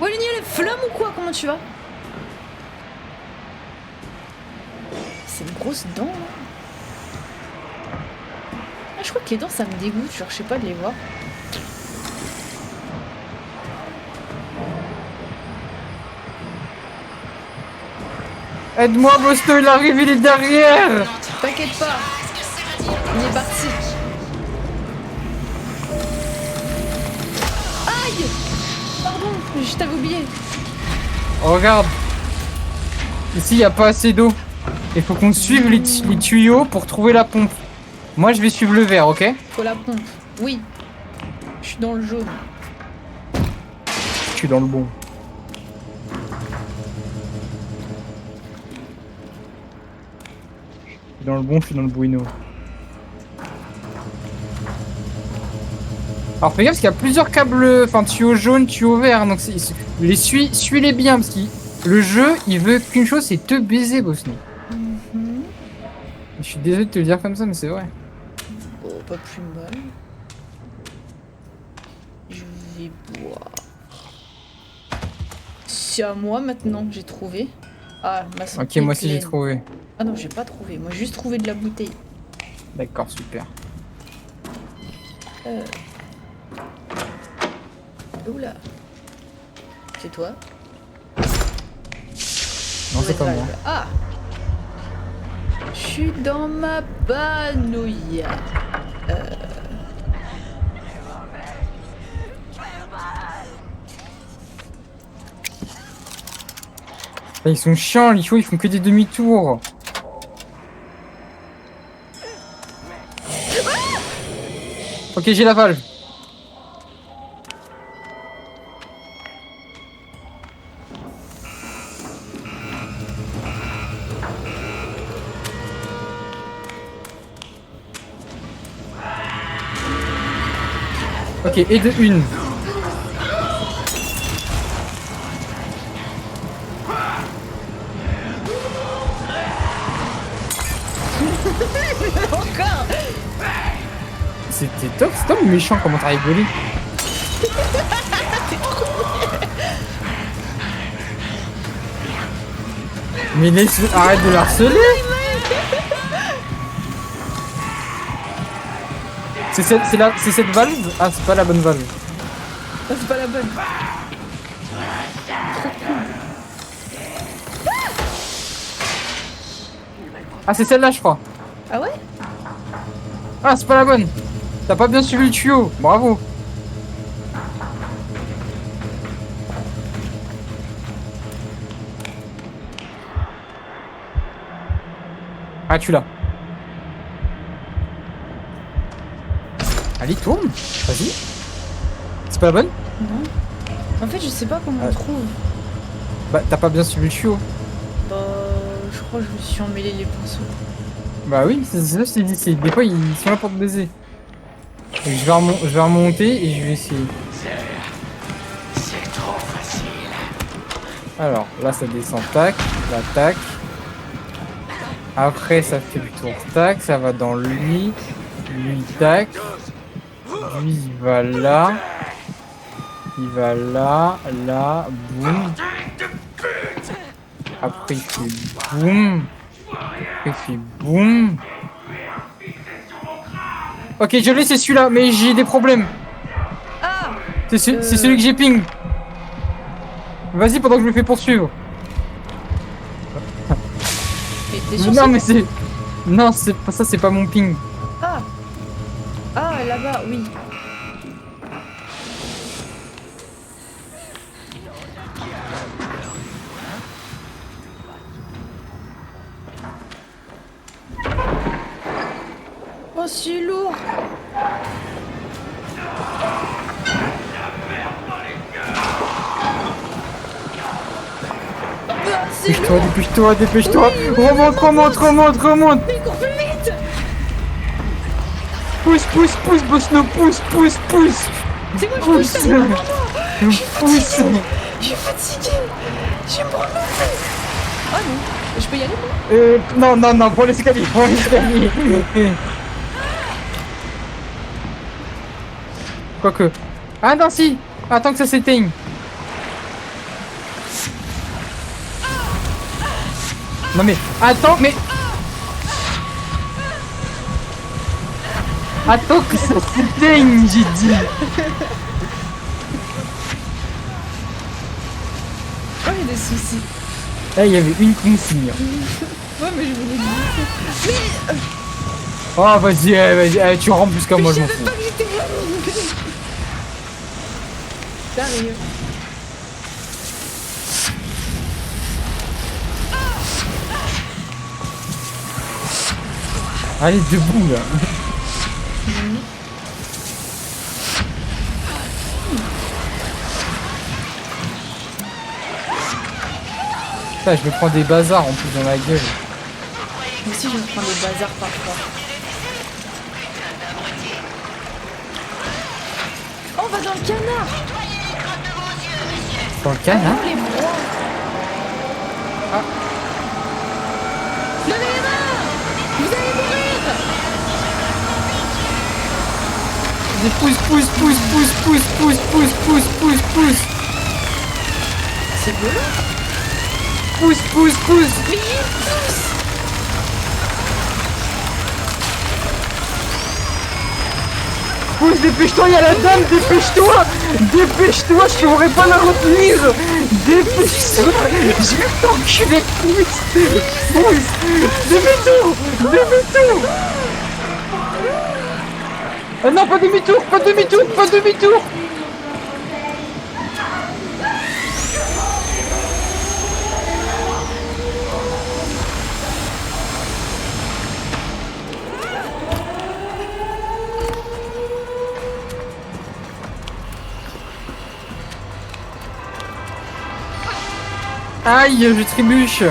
A: Ouais, Lénie, elle est flamme ou quoi? Comment tu vas? C'est une grosse dent là. Ah, je crois que les dents ça me dégoûte, genre je sais pas de les voir.
B: Aide-moi, Bosto, il arrive, il est derrière.
A: T'inquiète pas, il est parti. Aïe! Pardon, je t'avais oublié.
B: Oh, regarde. Ici, il n'y a pas assez d'eau. Il faut qu'on suive les tuyaux pour trouver la pompe. Moi, je vais suivre le vert, ok?
A: Faut la pompe. Oui. Je suis dans le jaune.
B: Je suis dans le bon. Je suis dans le bon, je suis dans le bueno. Alors fais gaffe parce qu'il y a plusieurs câbles, enfin tuyaux jaunes, tuyaux verts, donc suis-les bien parce que le jeu il veut qu'une chose, c'est te baiser, Bosno. Je suis désolé de te le dire comme ça, mais c'est vrai.
A: Oh, pas plus mal. Je vais boire. C'est à moi maintenant, j'ai trouvé. Ah, ma santé
B: Ok, moi aussi j'ai
A: pleine.
B: trouvé.
A: Ah non, j'ai pas trouvé. Moi, j'ai juste trouvé de la bouteille.
B: D'accord, super.
A: Oula. C'est toi?
B: Non, c'est pas moi.
A: Ah! Je suis dans ma panouille.
B: Ils sont chiants, les chiots, ils font que des demi-tours. Ok, j'ai la valve. Ok, et de une.
A: Encore!
B: C'était top, c'est top le méchant, comment t'as rigolé. Mais laisse, arrête de l'harceler. C'est cette valve? Ah, c'est pas la bonne valve.
A: Ah, c'est pas la bonne.
B: Ah, c'est celle-là, je crois.
A: Ah ouais?
B: Ah, c'est pas la bonne. T'as pas bien suivi le tuyau. Bravo. Ah, tu l'as. Allez, tourne. Vas-y. C'est pas la bonne?
A: Non. En fait, je sais pas comment on trouve.
B: Bah, t'as pas bien suivi le tuyau.
A: Bah, je crois que je me suis emmêlé les pinceaux.
B: Bah oui, c'est ça que je t'ai dit. Des fois, ils sont là pour te baiser. Donc, je vais remonter et je vais essayer.
D: C'est trop facile.
B: Alors, là, ça descend, tac. Là, tac. Après, ça fait le tour, tac. Ça va dans lui. Lui, tac. Lui, il va là. Il va là, là, boum. Après, il fait boum. Après, il fait boum. Ok, je l'ai, c'est celui-là, mais j'ai des problèmes.
A: Ah!
B: C'est celui que j'ai ping. Vas-y, pendant que je me fais poursuivre.
A: Mais t'es sûr
B: Non,
A: que
B: mais c'est... Non, c'est pas ça, c'est pas mon ping.
A: Ah! Ah, là-bas, oui. Oh, c'est lourd! Ah, c'est
B: Dépêche-toi,
A: lourd!
B: dépêche-toi, dépêche-toi. Remonte, remonte, remonte, remonte.
A: Mais cours plus vite!
B: Pousse, pousse, pousse, Bosno, pousse, pousse, pousse.
A: C'est moi qui pousse ça,
B: Pousse.
A: c'est pas moi!
B: Pousse.
A: Je suis fatiguée! Je vais me remonter! Oh non! Je peux y aller, moi?
B: Non, non, non, pour l'escalier, pour l'escalier. Quoique. Ah non, si. Attends que ça s'éteigne. Non mais, attends, mais... Attends que ça s'éteigne, j'ai dit.
A: Oh, il y a des soucis.
B: Là, il y avait une consigne.
A: Ouais, mais je voulais dire.
B: Oh, vas-y, vas-y, tu rentres plus qu'à moi, je m'en
A: Je savais
B: fous.
A: pas que j'étais là. Sérieux.
B: Allez, debout, là. Putain, je me prends des bazars en plus dans la gueule.
A: Moi aussi, je me prends des bazars parfois. Oh, on va dans le canard!
B: Dans le canard?
A: Oh, les broies!
B: Ah.
A: Levez les mains! Vous allez mourir!
B: Pousse, pousse, pousse, pousse, pousse, pousse, pousse, pousse, pousse, pousse.
A: C'est violent!
B: Pousse, pousse, pousse.
A: Mais il pousse!
B: Pousse, dépêche-toi, il y a la dame, dépêche-toi. Dépêche-toi, je pourrais pas la retenir. Dépêche-toi, je vais t'enculer, pousse. Pousse, demi-tour, demi-tour. Ah non, pas demi-tour, pas demi-tour, pas demi-tour. Aïe, je trébuche.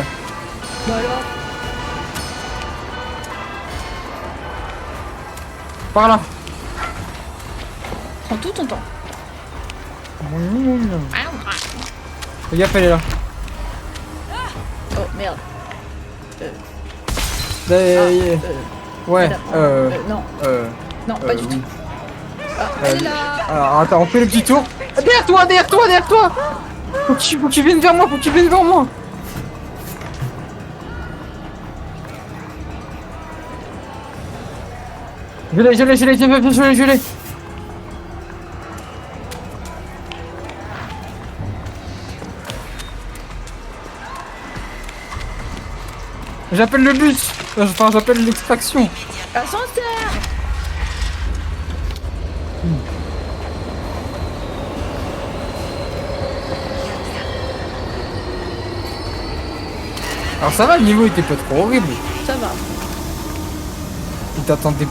A: Bah alors?
B: Par là.
A: Prends tout ton temps.
B: Fais gaffe, elle est là.
A: Oh merde.
B: Ouais,
A: Non, non, pas du
B: oui.
A: tout. Ah, elle est là!
B: Alors attends, on fait le petit tour. Derrière toi, derrière toi, derrière toi. Faut que tu viennes vers moi, faut que tu viennes vers moi. Je l'ai, je l'ai. J'appelle le bus. Enfin, j'appelle l'extraction.
A: Ascenseur.
B: Alors ça va, le niveau était pas trop horrible.
A: Ça va.
B: Tu t'attendais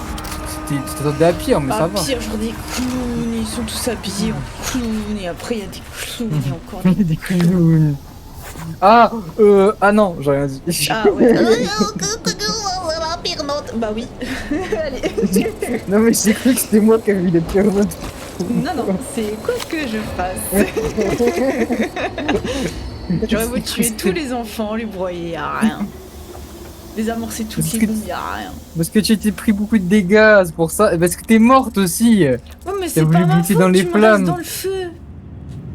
B: à pire, mais ça va.
A: Pire, genre des clowns, ils sont tous habillés en clowns, et après il y a des clowns, et encore des...
B: Des clowns. Ah non, j'ai rien dit.
A: Ah ouais. Bah oui. Allez.
B: Non mais j'ai cru que c'était moi qui avais vu les pires notes.
A: Non, non, c'est quoi que je fasse. J'aurais voulu tuer tous les enfants, les broyer, y'a rien. Les amorcer toutes les bombes, y'a rien.
B: Parce que tu t'es pris beaucoup de dégâts, c'est pour ça. Et parce que t'es morte aussi.
A: Ouais, mais c'est
B: voulu
A: pas ma
B: glisser
A: faute,
B: dans les
A: tu me
B: flammes.
A: restes dans le feu.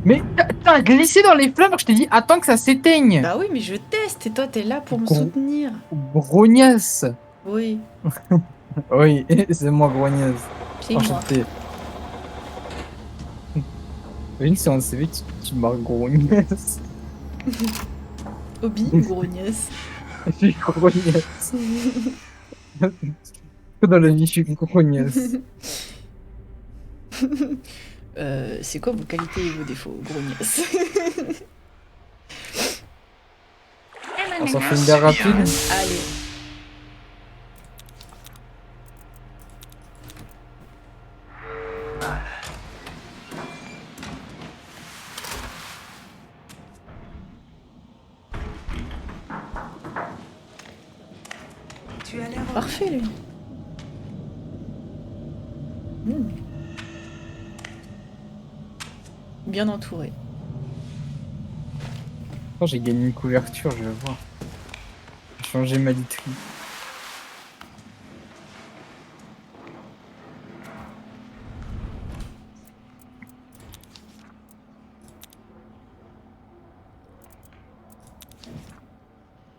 B: Mais t'as glissé dans les flammes, je t'ai dit attends que ça s'éteigne.
A: Bah oui, mais je teste, et toi t'es là pour me
B: Gros-
A: soutenir.
B: Grognasse.
A: Oui,
B: Oui, c'est moi Grognasse.
A: c'est moi.
B: Enchanté. Imagine si on CV tu marques Grognasse.
A: Hobby, grognasse.
B: Je suis Grognasse. Dans la vie, je suis Grognasse.
A: C'est quoi vos qualités et vos défauts, grognasse?
B: On s'en fait une bière rapide.
A: Allez.
F: Tu as l'air...
A: Parfait, lui. Bien entouré.
B: Oh, j'ai gagné une couverture, je vais voir. J'ai changé ma literie.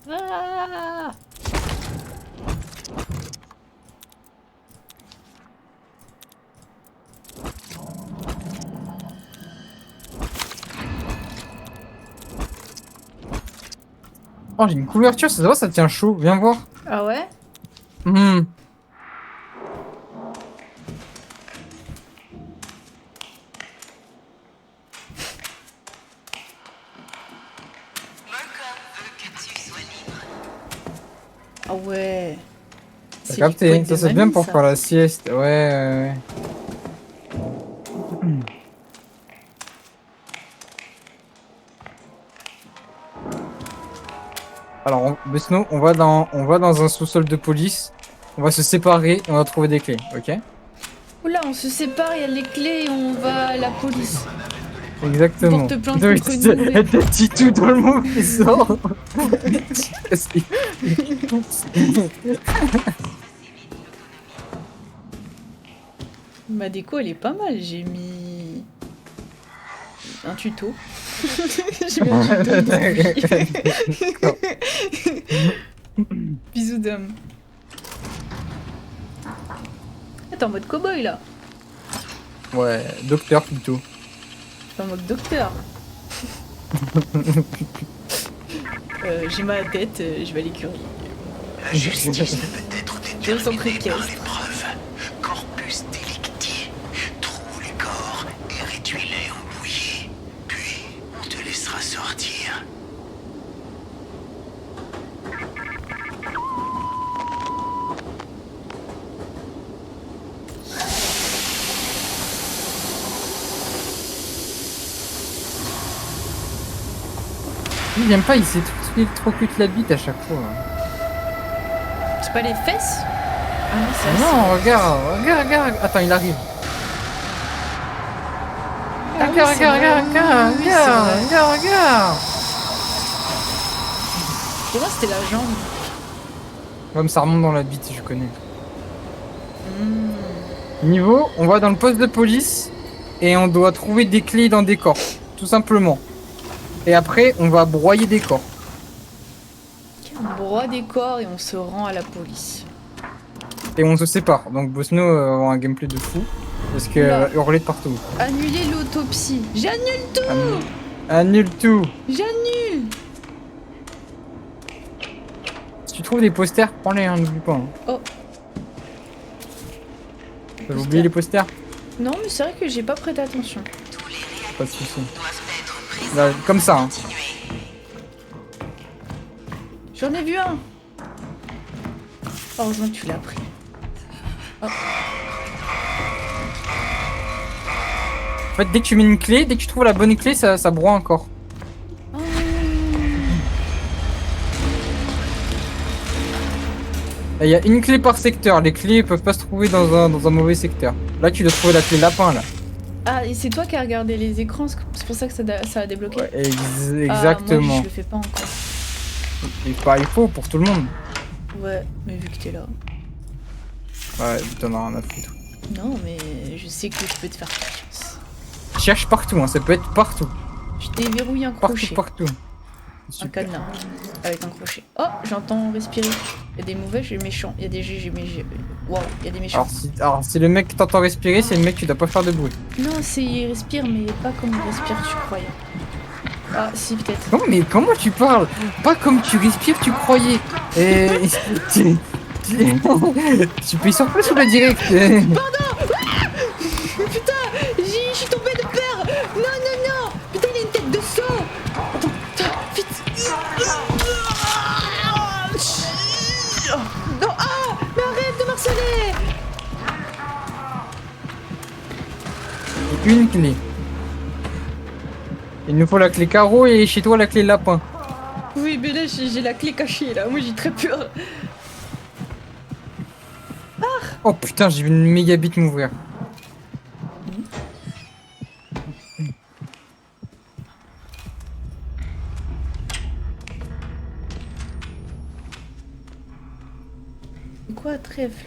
A: Ah!
B: Oh, j'ai une couverture, ça va, ça tient chaud. Viens voir.
A: Ah ouais? Ah ouais.
B: T'as
A: C'est
B: capté,
A: du couette
B: ça
A: de
B: c'est bien
A: mamie,
B: pour
A: ça.
B: faire la sieste. Ouais. Alors, Besno, on va dans un sous-sol de police. On va se séparer et on va trouver des clés, ok?
A: Oula, on se sépare, il y a les clés et on va à la police.
B: Exactement.
A: Porte plainte
B: Oui,
A: contre
B: c'est-
A: nous.
B: Elle t'a dit tout dans le mauvais sens.
A: Ma déco, elle est pas mal. J'ai mis un tuto. J'ai mis un tuto depuis. Bisous d'homme. Ah, t'es en mode cowboy là.
B: Ouais, docteur plutôt.
A: T'es en mode docteur. J'ai ma tête, je vais à l'écurie.
D: La justice peut être
A: Je me sens
D: déterminée par
A: précaire.
D: les preuves. Corpus delicti. Trouve les corps et réduis-les en bouillie. Puis, on te laissera sortir.
B: Il aime pas, il s'électrocute la bite à chaque fois.
A: C'est pas les fesses? Ah non, c'est
B: Non, regarde. Attends, il arrive.
A: Ah oui, c'est vrai. Oui, c'est vrai.
B: Regarde.
A: Pour moi, c'était la jambe.
B: Comme ça remonte dans la bite, je connais.
A: Hmm.
B: Niveau, on va dans le poste de police et on doit trouver des clés dans des corps, tout simplement. Et après, on va broyer des corps.
A: On broie des corps et on se rend à la police.
B: Et on se sépare. Donc Bosno va avoir un gameplay de fou. Parce que
A: Oula.
B: hurler de partout.
A: Annuler l'autopsie. J'annule tout.
B: Annule tout.
A: J'annule.
B: Si tu trouves trouves des posters, prends-les, hein, n'oublie pas. Hein.
A: Oh.
B: T'avais oublié les posters?
A: Non, mais c'est vrai que j'ai pas prêté attention.
B: Pas de soucis. Là, comme ça. Hein.
A: J'en ai vu un. Heureusement que tu l'as pris. Oh.
B: En fait, dès que tu mets une clé, dès que tu trouves la bonne clé, ça broie encore.
A: Oh.
B: Il y a une clé par secteur. Les clés peuvent pas se trouver dans un mauvais secteur. Là, tu dois trouver la clé lapin, là.
A: Ah, et c'est toi qui as regardé les écrans, c'est pour ça que ça a débloqué.
B: Ouais,
A: Ah,
B: exactement.
A: moi, je le fais pas encore.
B: Et pas, il faut pour tout le monde.
A: Ouais, mais vu que t'es là.
B: Ouais, t'en as rien à foutre.
A: Non, mais je sais que je peux te faire confiance.
B: Cherche partout, hein, ça peut être partout.
A: Je déverrouille un crochet.
B: Partout.
A: Un
B: Super.
A: cadenas. Avec un crochet. Oh, j'entends respirer. Il y a des mauvais, j'ai méchants. Il y a des Waouh, il y a des méchants.
B: Alors, si le mec t'entend respirer, c'est le mec qui doit pas faire de bruit.
A: Non, il respire, mais pas comme il respire, tu croyais. Ah, si, peut-être.
B: Non, mais comment tu parles? Pas comme tu respires, tu croyais. Et. Tu payes sur place ou la direct?
A: Pardon. Putain, je suis tombé de peur. Non. Putain, il a une tête de saut. Attends, vite. Non, ah, mais arrête de m'harceler.
B: Une clé. Il nous faut la clé carreau et chez toi la clé lapin.
A: Oui, mais là, j'ai la clé cachée, là. Moi, j'ai très peur.
B: Oh putain, j'ai vu une méga bite m'ouvrir.
A: C'est quoi, trèfle?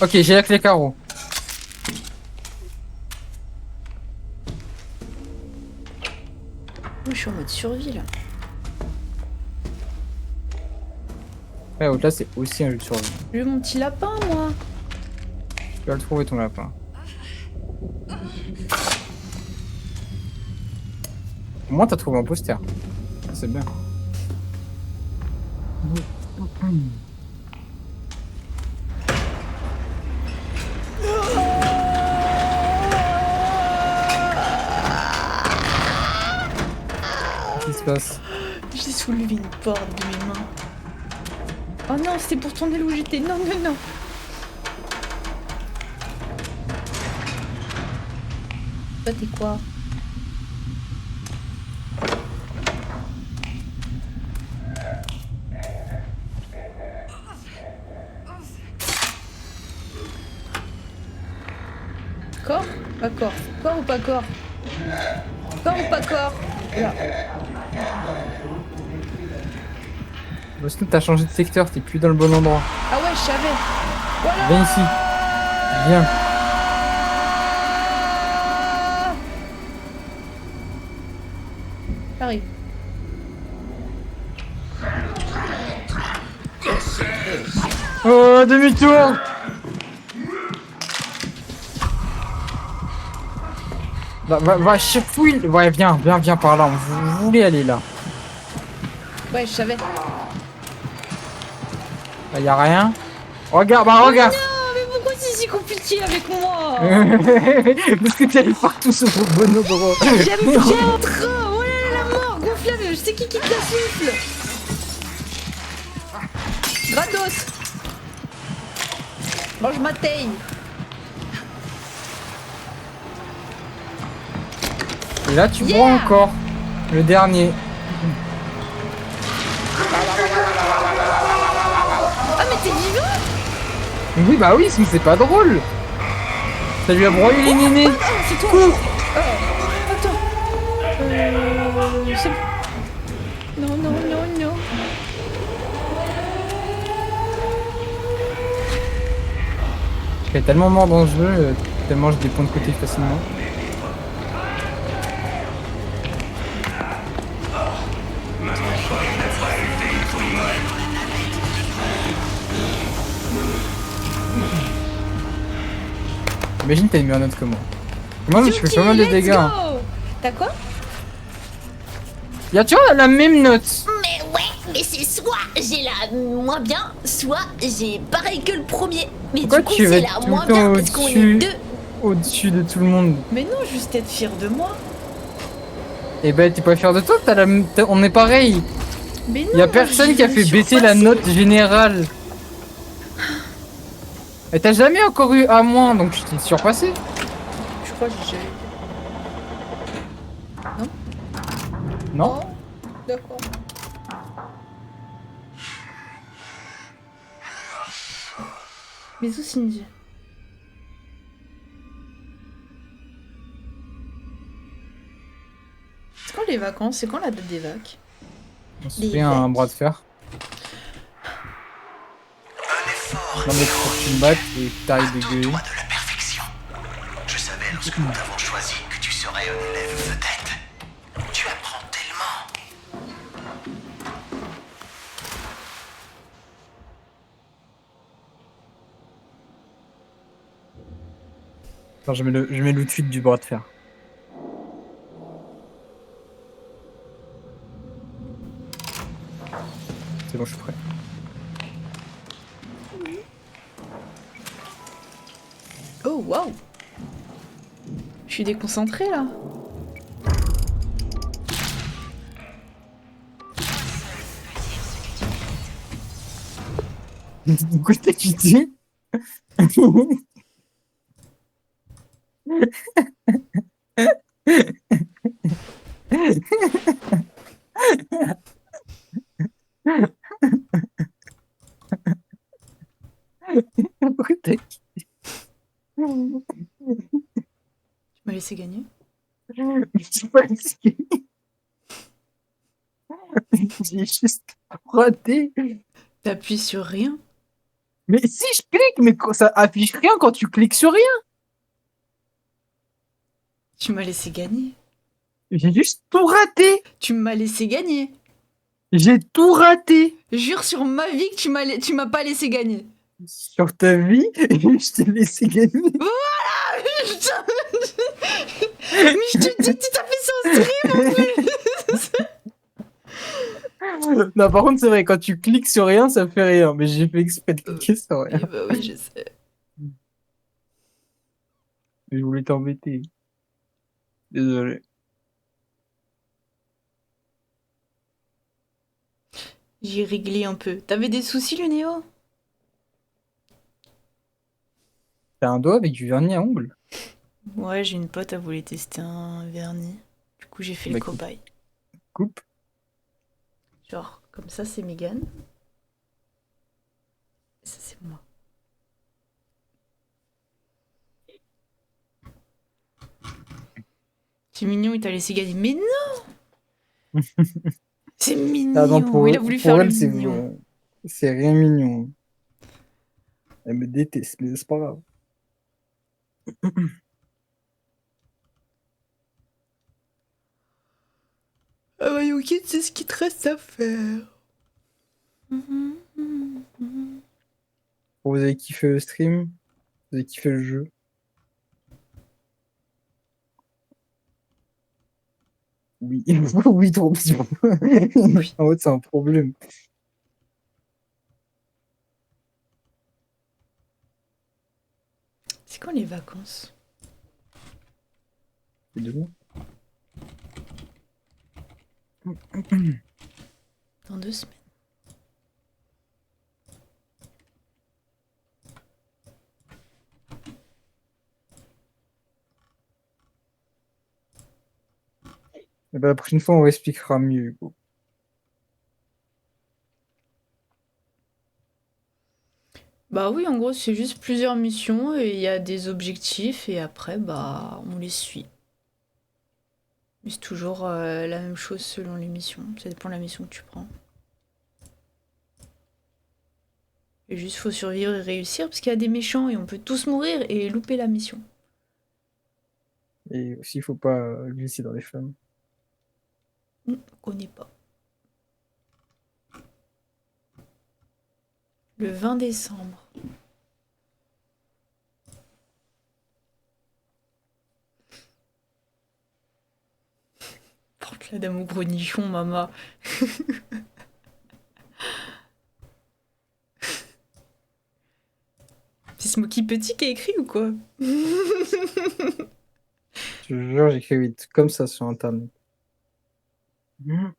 B: Ok, j'ai la clé carreau.
A: Oh, je suis en mode survie, là.
B: Ouais, au-delà, c'est aussi un jeu de survie.
A: Je veux mon petit lapin, moi.
B: Tu vas le trouver ton lapin. Au moins, t'as trouvé un poster. C'est bien. Qu'est-ce qui se passe?
A: J'ai soulevé une porte de mes mains. Oh non, c'était pour tourner là où j'étais. Non. Toi, t'es quoi? Corps? Pas corps. Corps ou pas corps? Corps ou pas corps? Là.
B: Parce que t'as changé de secteur, t'es plus dans le bon endroit.
A: Ah ouais, je savais. Voilà.
B: Viens ici. Viens.
A: J'arrive.
B: Oh, demi-tour. Va, fouille. Ouais, viens par là. Vous voulez aller là.
A: Ouais, je savais.
B: Là, y a rien. Regarde, regarde.
A: Non, mais pourquoi c'est si compliqué avec moi?
B: Parce que t'es allé partout sur le bon endroit.
A: J'ai un train. Oh là là, la mort gonflable. Je sais qui te la souffle. Gratos. Mange ma taille.
B: Et là, tu bois encore. Le dernier.
A: Ah, mais t'es vivant?
B: Oui, bah oui, sinon c'est pas drôle. Ça lui a broyé les nénés.
A: Ah, c'est toi. Cours. Attends. C'est... Non.
B: Je suis tellement mort dans ce jeu, tellement j'ai des points de côté facilement. Imagine, t'as une meilleure note que moi. Moi, je fais pas mal de
A: Let's
B: dégâts. Hein.
A: go. T'as quoi?
B: Tu vois, la même note.
I: Mais ouais, mais c'est soit j'ai la moins bien, soit j'ai pareil que le premier. Mais
B: Pourquoi
I: du coup,
B: tu vas
I: c'est
B: être
I: la
B: tout le
I: moins
B: temps
I: bien parce qu'on est
B: au-dessus
I: deux.
B: au-dessus de tout le monde?
A: Mais non, juste être fier de moi.
B: Eh ben, t'es pas fier de toi, on est pareil.
A: Mais non,
B: Y a personne qui a
A: je
B: fait
A: me
B: baisser la
A: surpassée.
B: note générale. Et t'as jamais encore eu A-, donc je t'ai surpassé.
A: Je crois que j'ai jamais.
B: Non?
A: Oh, d'accord. Bisous Cindy. C'est quand les vacances? C'est quand la date des vacs?
B: On se fait un bras de fer.
D: Un effort
B: Non mais faut que tu me battes et que t'arrives dégueulé.
D: toi de la perfection. Je savais lorsque nous t'avons choisi que tu serais un élève vedette. Tu apprends tellement.
B: Attends, je mets l'outil du bras de fer. C'est bon, je suis prêt.
A: Oh waouh! Je suis déconcentrée là.
B: Pourquoi t'as quitté? Pourquoi t'as quitté?
A: Tu m'as laissé gagner?
B: Je sais pas ce qu'il J'ai juste raté.
A: T'appuies sur rien?
B: Mais si je clique, mais ça affiche rien quand tu cliques sur rien.
A: Tu m'as laissé gagner.
B: J'ai juste tout raté.
A: Tu m'as laissé gagner.
B: J'ai tout raté.
A: Jure sur ma vie que tu m'as pas laissé gagner.
B: Sur ta vie, je t'ai laissé gagner.
A: Voilà! Putain. Mais je te dis que tu t'as fait ça en stream en plus!
B: Non, par contre, c'est vrai, quand tu cliques sur rien, ça fait rien. Mais j'ai fait exprès de cliquer sur rien.
A: Eh bah oui, je sais.
B: Je voulais t'embêter. Désolé.
A: J'ai réglé un peu. T'avais des soucis, le Néo?
B: T'as un doigt avec du vernis à ongles?
A: Ouais, j'ai une pote, elle voulait tester un vernis. Du coup, j'ai fait le
B: Bah,
A: cobaye.
B: Coupe.
A: Genre, comme ça, c'est Megan. Et ça, c'est moi. C'est mignon, il t'a laissé gagner. Mais non! C'est mignon!
B: Ah non,
A: Il a voulu faire le
B: elle,
A: mignon.
B: c'est rien mignon. Elle me déteste, mais c'est pas grave.
A: Ah bah, Yuki, c'est ce qui te reste à faire.
B: Vous avez kiffé le stream? Vous avez kiffé le jeu? Oui, oui, trop bien. En fait, c'est un problème.
A: C'est quand les vacances?
B: C'est de bon.
A: Dans 2 semaines.
B: Et ben, la prochaine fois, on expliquera mieux, Hugo.
A: Bah oui, en gros, c'est juste plusieurs missions et il y a des objectifs et après, bah, on les suit. Mais c'est toujours la même chose selon les missions. Ça dépend de la mission que tu prends. Et juste, faut survivre et réussir parce qu'il y a des méchants et on peut tous mourir et louper la mission.
B: Et aussi, il faut pas glisser dans les flammes.
A: On connaît pas. Le 20 décembre. La dame au gros nichon, maman. C'est Smoky Petit qui a écrit ou quoi?
B: Je te jure, j'écris vite comme ça sur internet.
A: Ton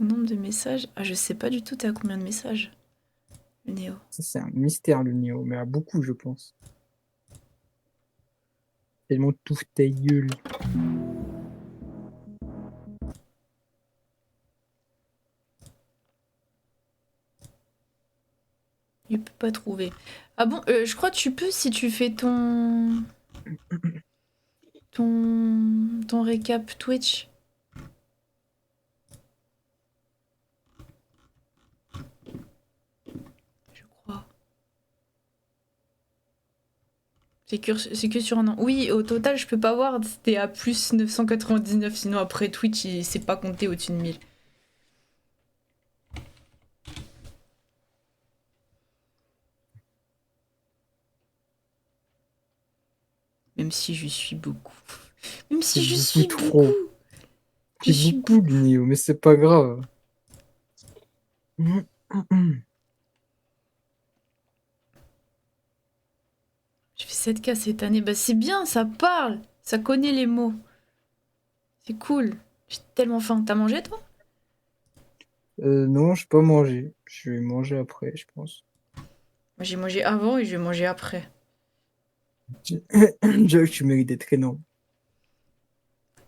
A: nombre de messages? Ah, je sais pas du tout, t'es à combien de messages, le Néo?
B: Ça, c'est un mystère, le Néo, mais à beaucoup, je pense. Tellement tout ta gueule.
A: Il peut pas trouver. Ah bon, je crois que tu peux si tu fais ton récap Twitch. Je crois. C'est que sur un an. Oui, au total, je peux pas voir. C'était à plus 999. Sinon, après Twitch, c'est pas compté au-dessus de 1000. Même si je suis beaucoup. Même si je suis
B: trop.
A: beaucoup. Je
B: C'est
A: suis
B: beaucoup, le Néo, mais c'est pas grave.
A: J'ai fait 7K cette année. Bah c'est bien, ça parle. Ça connaît les mots. C'est cool. J'ai tellement faim. T'as mangé toi?
B: Non, je peux pas manger. Je vais manger après, je pense.
A: Moi j'ai mangé avant et je vais manger après.
B: J'avoue que tu mérites d'être énorme.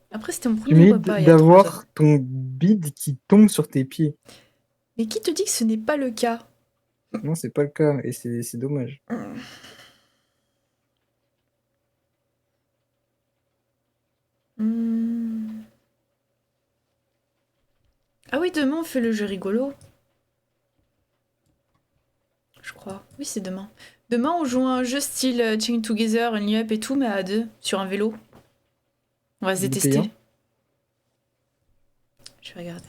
A: Après c'était mon
B: Tu
A: premier
B: mérites
A: repas il y a 3 heures.
B: d'avoir ton bide qui tombe sur tes pieds.
A: Mais qui te dit que ce n'est pas le cas?
B: Non, c'est pas le cas, et c'est dommage.
A: Hmm. Ah oui, demain on fait le jeu rigolo. Je crois. Oui, c'est demain. Demain on joue à un jeu style Chain Together, Unli Up et tout, mais à deux, sur un vélo. On va se
B: Il est
A: détester.
B: payant?
A: Je vais regarder.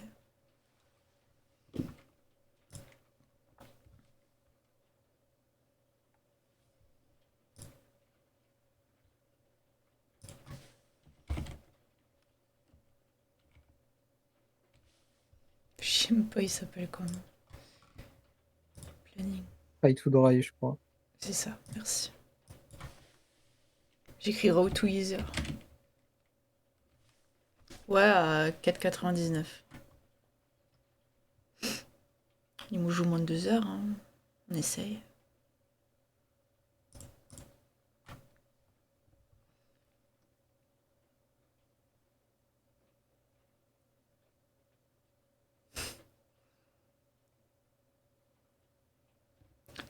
A: Je sais même pas, il s'appelle comment. Planning.
B: Fight to Dry, je crois.
A: C'est ça, merci. J'écris Road to User. Ouais, à 4,99. Il me joue moins de 2 heures, hein. On essaye.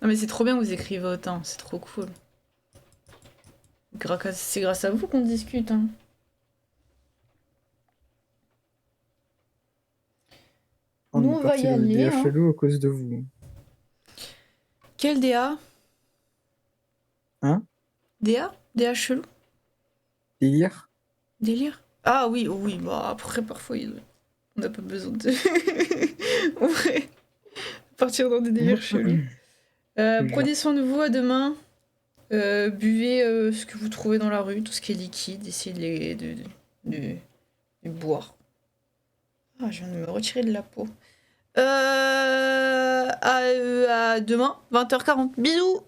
A: Non mais c'est trop bien que vous écrivez autant, c'est trop cool. C'est grâce à vous qu'on discute, hein. Nous, on va y aller, hein.
B: Chelou à cause de vous.
A: Quel DA?
B: Hein?
A: DA? DA chelou?
B: Délire?
A: Délire? Ah oui, oh oui, bah après parfois on n'a pas besoin de... En vrai, partir dans des délires chelous. Prenez soin de vous, à demain. Buvez ce que vous trouvez dans la rue, tout ce qui est liquide, essayez de boire. Ah, je viens de me retirer de la peau. À demain, 20h40. Bisous!